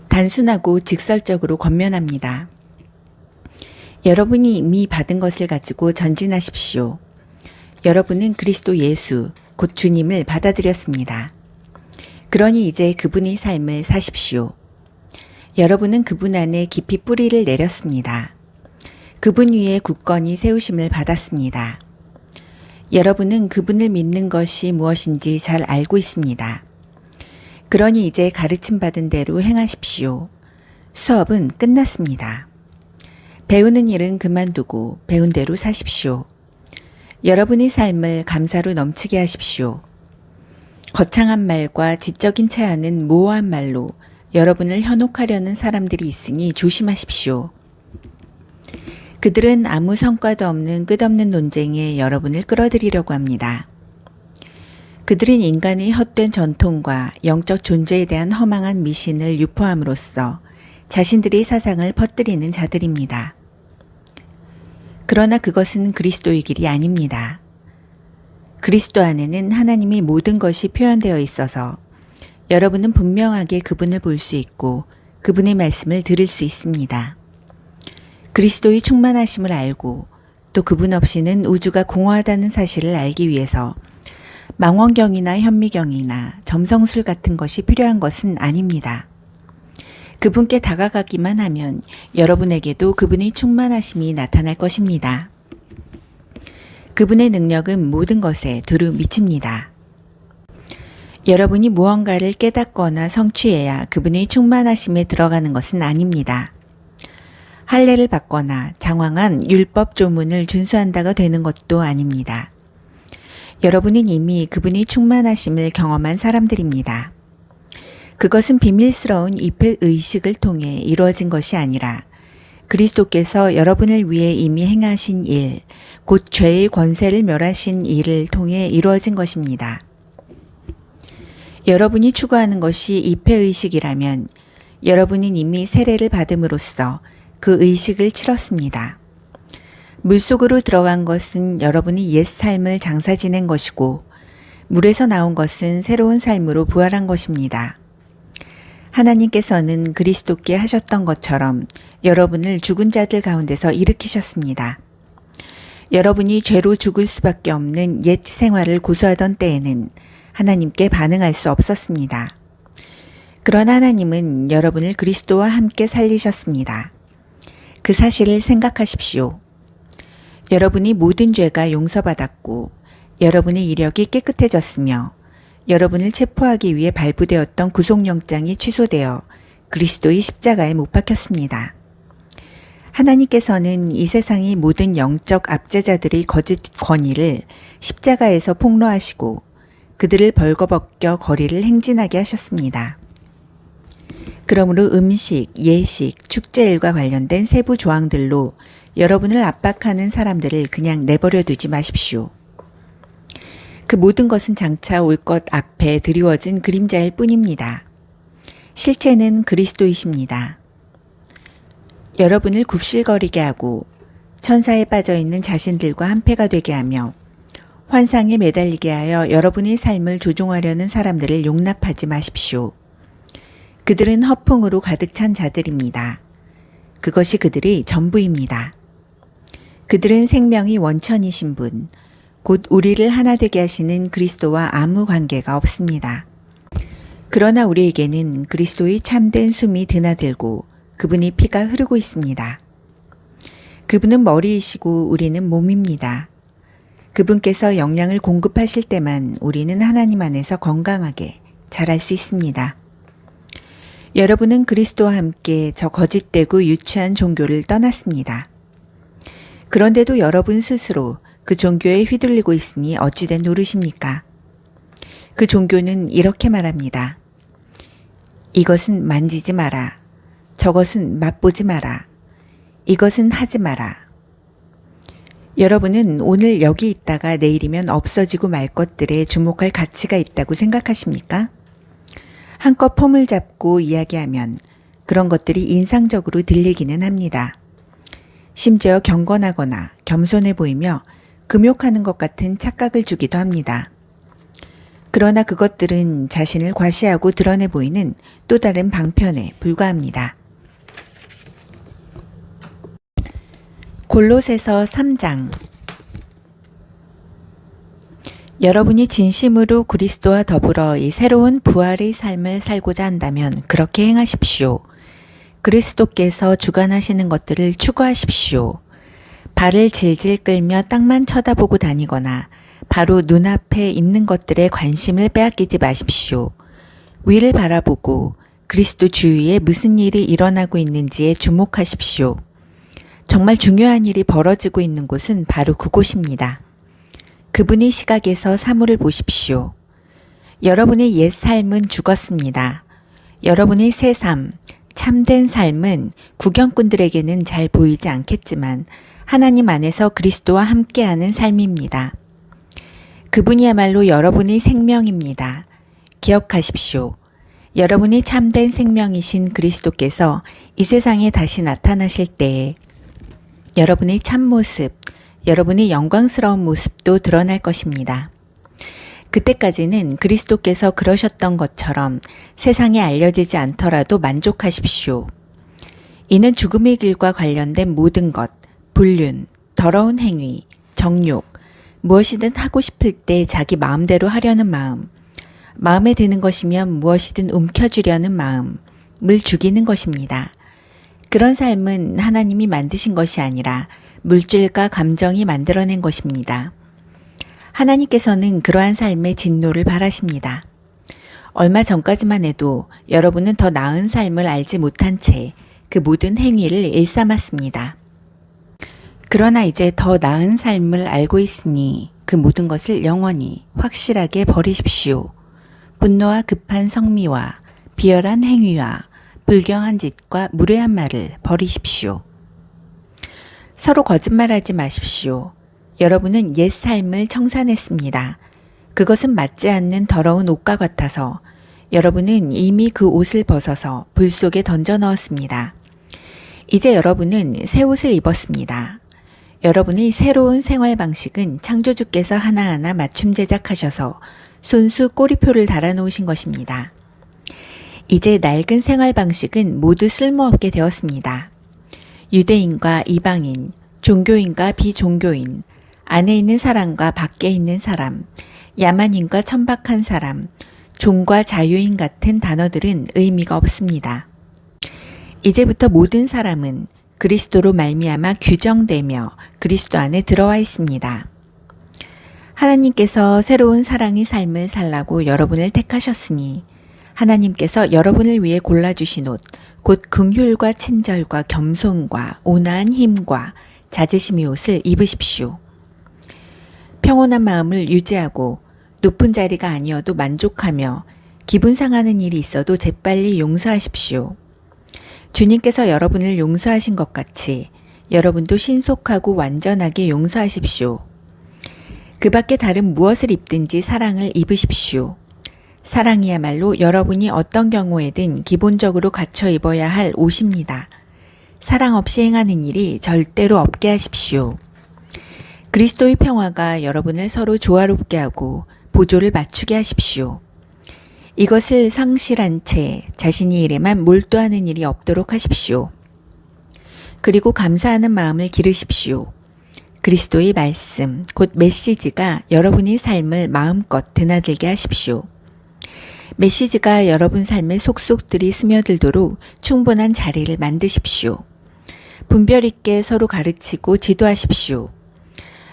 단순하고 직설적으로 권면합니다. 여러분이 이미 받은 것을 가지고 전진하십시오. 여러분은 그리스도 예수, 곧 주님을 받아들였습니다. 그러니 이제 그분의 삶을 사십시오. 여러분은 그분 안에 깊이 뿌리를 내렸습니다. 그분 위에 굳건히 세우심을 받았습니다. 여러분은 그분을 믿는 것이 무엇인지 잘 알고 있습니다. 그러니 이제 가르침 받은 대로 행하십시오. 수업은 끝났습니다. 배우는 일은 그만두고 배운 대로 사십시오. 여러분의 삶을 감사로 넘치게 하십시오. 거창한 말과 지적인 체하는 모호한 말로 여러분을 현혹하려는 사람들이 있으니 조심하십시오. 그들은 아무 성과도 없는 끝없는 논쟁에 여러분을 끌어들이려고 합니다. 그들은 인간의 헛된 전통과 영적 존재에 대한 허망한 미신을 유포함으로써 자신들의 사상을 퍼뜨리는 자들입니다. 그러나 그것은 그리스도의 길이 아닙니다. 그리스도 안에는 하나님의 모든 것이 표현되어 있어서 여러분은 분명하게 그분을 볼 수 있고 그분의 말씀을 들을 수 있습니다. 그리스도의 충만하심을 알고 또 그분 없이는 우주가 공허하다는 사실을 알기 위해서 망원경이나 현미경이나 점성술 같은 것이 필요한 것은 아닙니다. 그분께 다가가기만 하면 여러분에게도 그분의 충만하심이 나타날 것입니다. 그분의 능력은 모든 것에 두루 미칩니다. 여러분이 무언가를 깨닫거나 성취해야 그분의 충만하심에 들어가는 것은 아닙니다. 할례를 받거나 장황한 율법 조문을 준수한다가 되는 것도 아닙니다. 여러분은 이미 그분의 충만하심을 경험한 사람들입니다. 그것은 비밀스러운 입회 의식을 통해 이루어진 것이 아니라 그리스도께서 여러분을 위해 이미 행하신 일, 곧 죄의 권세를 멸하신 일을 통해 이루어진 것입니다. 여러분이 추구하는 것이 입회 의식이라면 여러분은 이미 세례를 받음으로써 그 의식을 치렀습니다. 물속으로 들어간 것은 여러분이 옛 삶을 장사 지낸 것이고 물에서 나온 것은 새로운 삶으로 부활한 것입니다. 하나님께서는 그리스도께 하셨던 것처럼 여러분을 죽은 자들 가운데서 일으키셨습니다. 여러분이 죄로 죽을 수밖에 없는 옛 생활을 고수하던 때에는 하나님께 반응할 수 없었습니다. 그러나 하나님은 여러분을 그리스도와 함께 살리셨습니다. 그 사실을 생각하십시오. 여러분이 모든 죄가 용서받았고 여러분의 이력이 깨끗해졌으며 여러분을 체포하기 위해 발부되었던 구속영장이 취소되어 그리스도의 십자가에 못 박혔습니다. 하나님께서는 이 세상의 모든 영적 압제자들의 거짓 권위를 십자가에서 폭로하시고 그들을 벌거벗겨 거리를 행진하게 하셨습니다. 그러므로 음식, 예식, 축제일과 관련된 세부 조항들로 여러분을 압박하는 사람들을 그냥 내버려 두지 마십시오. 그 모든 것은 장차 올 것 앞에 드리워진 그림자일 뿐입니다. 실체는 그리스도이십니다. 여러분을 굽실거리게 하고 천사에 빠져있는 자신들과 한패가 되게 하며 환상에 매달리게 하여 여러분의 삶을 조종하려는 사람들을 용납하지 마십시오. 그들은 허풍으로 가득 찬 자들입니다. 그것이 그들의 전부입니다. 그들은 생명이 원천이신 분, 곧 우리를 하나 되게 하시는 그리스도와 아무 관계가 없습니다. 그러나 우리에게는 그리스도의 참된 숨이 드나들고 그분의 피가 흐르고 있습니다. 그분은 머리이시고 우리는 몸입니다. 그분께서 영양을 공급하실 때만 우리는 하나님 안에서 건강하게 자랄 수 있습니다. 여러분은 그리스도와 함께 저 거짓되고 유치한 종교를 떠났습니다. 그런데도 여러분 스스로 그 종교에 휘둘리고 있으니 어찌된 노릇입니까? 그 종교는 이렇게 말합니다. 이것은 만지지 마라. 저것은 맛보지 마라. 이것은 하지 마라. 여러분은 오늘 여기 있다가 내일이면 없어지고 말 것들에 주목할 가치가 있다고 생각하십니까? 한껏 폼을 잡고 이야기하면 그런 것들이 인상적으로 들리기는 합니다. 심지어 경건하거나 겸손해 보이며 금욕하는 것 같은 착각을 주기도 합니다. 그러나 그것들은 자신을 과시하고 드러내 보이는 또 다른 방편에 불과합니다. 골로새서 3장. 여러분이 진심으로 그리스도와 더불어 이 새로운 부활의 삶을 살고자 한다면 그렇게 행하십시오. 그리스도께서 주관하시는 것들을 추구하십시오. 발을 질질 끌며 땅만 쳐다보고 다니거나 바로 눈앞에 있는 것들에 관심을 빼앗기지 마십시오. 위를 바라보고 그리스도 주위에 무슨 일이 일어나고 있는지에 주목하십시오. 정말 중요한 일이 벌어지고 있는 곳은 바로 그곳입니다. 그분의 시각에서 사물을 보십시오. 여러분의 옛 삶은 죽었습니다. 여러분의 새 삶, 참된 삶은 구경꾼들에게는 잘 보이지 않겠지만 하나님 안에서 그리스도와 함께하는 삶입니다. 그분이야말로 여러분의 생명입니다. 기억하십시오. 여러분이 참된 생명이신 그리스도께서 이 세상에 다시 나타나실 때에 여러분의 참모습, 여러분의 영광스러운 모습도 드러날 것입니다. 그때까지는 그리스도께서 그러셨던 것처럼 세상에 알려지지 않더라도 만족하십시오. 이는 죽음의 길과 관련된 모든 것, 불륜, 더러운 행위, 정욕, 무엇이든 하고 싶을 때 자기 마음대로 하려는 마음, 마음에 드는 것이면 무엇이든 움켜쥐려는 마음을 죽이는 것입니다. 그런 삶은 하나님이 만드신 것이 아니라 물질과 감정이 만들어낸 것입니다. 하나님께서는 그러한 삶의 진노를 바라십니다. 얼마 전까지만 해도 여러분은 더 나은 삶을 알지 못한 채 그 모든 행위를 일삼았습니다. 그러나 이제 더 나은 삶을 알고 있으니 그 모든 것을 영원히 확실하게 버리십시오. 분노와 급한 성미와 비열한 행위와 불경한 짓과 무례한 말을 버리십시오. 서로 거짓말하지 마십시오. 여러분은 옛 삶을 청산했습니다. 그것은 맞지 않는 더러운 옷과 같아서 여러분은 이미 그 옷을 벗어서 불 속에 던져 넣었습니다. 이제 여러분은 새 옷을 입었습니다. 여러분의 새로운 생활 방식은 창조주께서 하나하나 맞춤 제작하셔서 손수 꼬리표를 달아놓으신 것입니다. 이제 낡은 생활 방식은 모두 쓸모없게 되었습니다. 유대인과 이방인, 종교인과 비종교인, 안에 있는 사람과 밖에 있는 사람, 야만인과 천박한 사람, 종과 자유인 같은 단어들은 의미가 없습니다. 이제부터 모든 사람은 그리스도로 말미암아 규정되며 그리스도 안에 들어와 있습니다. 하나님께서 새로운 사랑의 삶을 살라고 여러분을 택하셨으니 하나님께서 여러분을 위해 골라주신 옷, 곧 긍휼과 친절과 겸손과 온화한 힘과 자제심의 옷을 입으십시오. 평온한 마음을 유지하고 높은 자리가 아니어도 만족하며 기분 상하는 일이 있어도 재빨리 용서하십시오. 주님께서 여러분을 용서하신 것 같이 여러분도 신속하고 완전하게 용서하십시오. 그 밖에 다른 무엇을 입든지 사랑을 입으십시오. 사랑이야말로 여러분이 어떤 경우에든 기본적으로 갖춰 입어야 할 옷입니다. 사랑 없이 행하는 일이 절대로 없게 하십시오. 그리스도의 평화가 여러분을 서로 조화롭게 하고 보조를 맞추게 하십시오. 이것을 상실한 채 자신이 일에만 몰두하는 일이 없도록 하십시오. 그리고 감사하는 마음을 기르십시오. 그리스도의 말씀, 곧 메시지가 여러분의 삶을 마음껏 드나들게 하십시오. 메시지가 여러분 삶에 속속들이 스며들도록 충분한 자리를 만드십시오. 분별 있게 서로 가르치고 지도하십시오.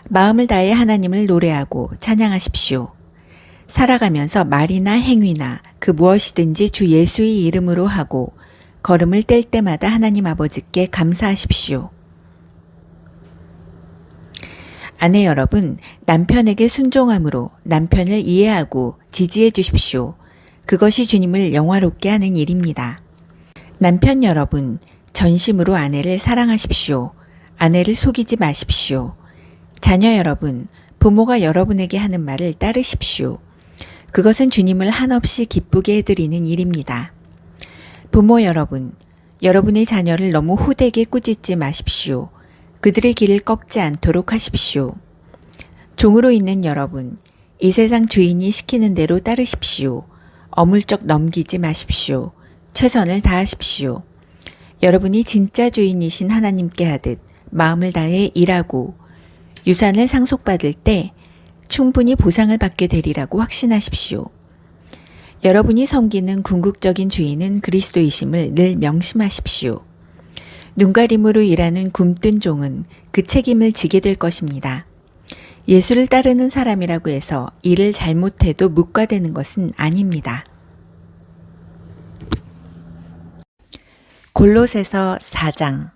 마음을 다해 하나님을 노래하고 찬양하십시오. 살아가면서 말이나 행위나 그 무엇이든지 주 예수의 이름으로 하고 걸음을 뗄 때마다 하나님 아버지께 감사하십시오. 아내 여러분, 남편에게 순종함으로 남편을 이해하고 지지해 주십시오. 그것이 주님을 영화롭게 하는 일입니다. 남편 여러분, 전심으로 아내를 사랑하십시오. 아내를 속이지 마십시오. 자녀 여러분, 부모가 여러분에게 하는 말을 따르십시오. 그것은 주님을 한없이 기쁘게 해드리는 일입니다. 부모 여러분, 여러분의 자녀를 너무 호되게 꾸짖지 마십시오. 그들의 길을 꺾지 않도록 하십시오. 종으로 있는 여러분, 이 세상 주인이 시키는 대로 따르십시오. 어물쩍 넘기지 마십시오. 최선을 다하십시오. 여러분이 진짜 주인이신 하나님께 하듯 마음을 다해 일하고 유산을 상속받을 때 충분히 보상을 받게 되리라고 확신하십시오. 여러분이 섬기는 궁극적인 주인은 그리스도이심을 늘 명심하십시오. 눈가림으로 일하는 굼뜬 종은 그 책임을 지게 될 것입니다. 예수를 따르는 사람이라고 해서 일을 잘못해도 묵과되는 것은 아닙니다. 골로새서 4장.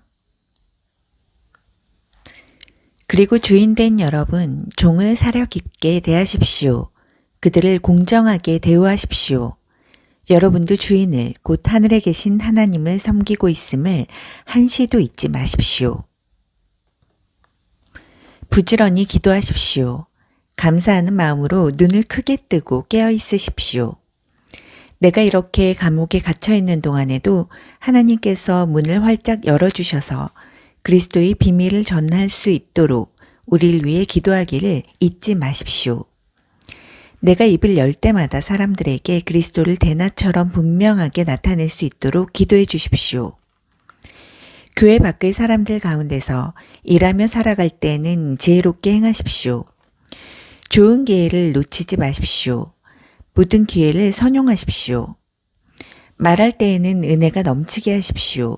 그리고 주인된 여러분, 종을 사려 깊게 대하십시오. 그들을 공정하게 대우하십시오. 여러분도 주인을 곧 하늘에 계신 하나님을 섬기고 있음을 한시도 잊지 마십시오. 부지런히 기도하십시오. 감사하는 마음으로 눈을 크게 뜨고 깨어 있으십시오. 내가 이렇게 감옥에 갇혀 있는 동안에도 하나님께서 문을 활짝 열어주셔서 그리스도의 비밀을 전할 수 있도록 우리를 위해 기도하기를 잊지 마십시오. 내가 입을 열 때마다 사람들에게 그리스도를 대낮처럼 분명하게 나타낼 수 있도록 기도해 주십시오. 교회 밖의 사람들 가운데서 일하며 살아갈 때는 지혜롭게 행하십시오. 좋은 기회를 놓치지 마십시오. 모든 기회를 선용하십시오. 말할 때에는 은혜가 넘치게 하십시오.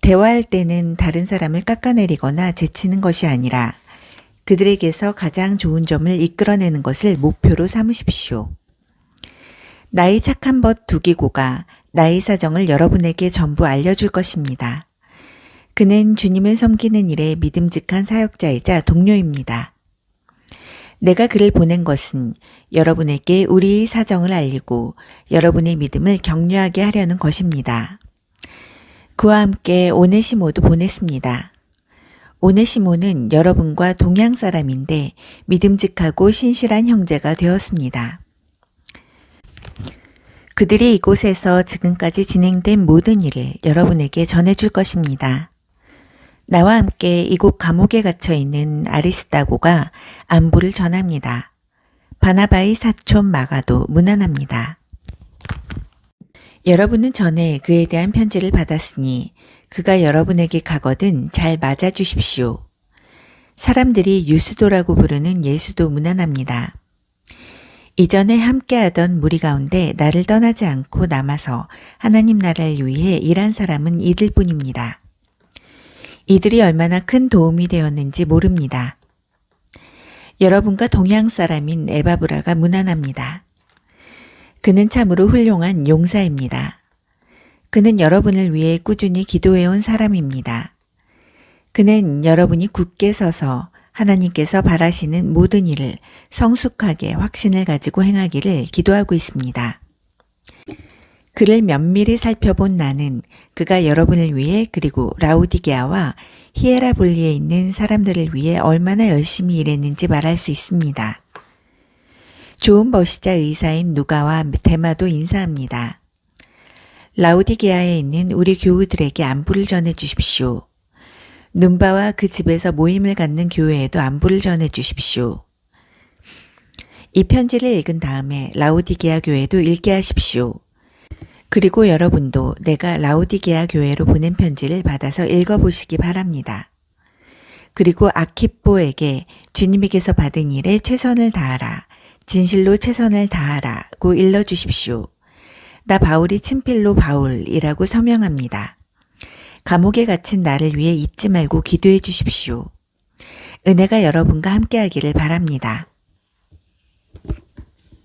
대화할 때는 다른 사람을 깎아내리거나 제치는 것이 아니라 그들에게서 가장 좋은 점을 이끌어내는 것을 목표로 삼으십시오. 나의 착한 벗 두기고가 나의 사정을 여러분에게 전부 알려줄 것입니다. 그는 주님을 섬기는 일에 믿음직한 사역자이자 동료입니다. 내가 그를 보낸 것은 여러분에게 우리의 사정을 알리고 여러분의 믿음을 격려하게 하려는 것입니다. 그와 함께 오네시모도 보냈습니다. 오네시모는 여러분과 동양 사람인데 믿음직하고 신실한 형제가 되었습니다. 그들이 이곳에서 지금까지 진행된 모든 일을 여러분에게 전해줄 것입니다. 나와 함께 이곳 감옥에 갇혀 있는 아리스다고가 안부를 전합니다. 바나바의 사촌 마가도 문안합니다. 여러분은 전에 그에 대한 편지를 받았으니 그가 여러분에게 가거든 잘 맞아주십시오. 사람들이 유수도라고 부르는 예수도 문안합니다. 이전에 함께하던 무리 가운데 나를 떠나지 않고 남아서 하나님 나라를 위해 일한 사람은 이들뿐입니다. 이들이 얼마나 큰 도움이 되었는지 모릅니다. 여러분과 동양 사람인 에바브라가 문안합니다. 그는 참으로 훌륭한 용사입니다. 그는 여러분을 위해 꾸준히 기도해온 사람입니다. 그는 여러분이 굳게 서서 하나님께서 바라시는 모든 일을 성숙하게 확신을 가지고 행하기를 기도하고 있습니다. 그를 면밀히 살펴본 나는 그가 여러분을 위해 그리고 라우디게아와 히에라볼리에 있는 사람들을 위해 얼마나 열심히 일했는지 말할 수 있습니다. 좋은 버시자 의사인 누가와 데마도 인사합니다. 라우디게아에 있는 우리 교우들에게 안부를 전해 주십시오. 눈바와 그 집에서 모임을 갖는 교회에도 안부를 전해 주십시오. 이 편지를 읽은 다음에 라우디게아 교회도 읽게 하십시오. 그리고 여러분도 내가 라우디게아 교회로 보낸 편지를 받아서 읽어보시기 바랍니다. 그리고 아키뽀에게 주님에게서 받은 일에 최선을 다하라. 진실로 최선을 다하라고 일러주십시오. 나 바울이 친필로 바울이라고 서명합니다. 감옥에 갇힌 나를 위해 잊지 말고 기도해 주십시오. 은혜가 여러분과 함께하기를 바랍니다.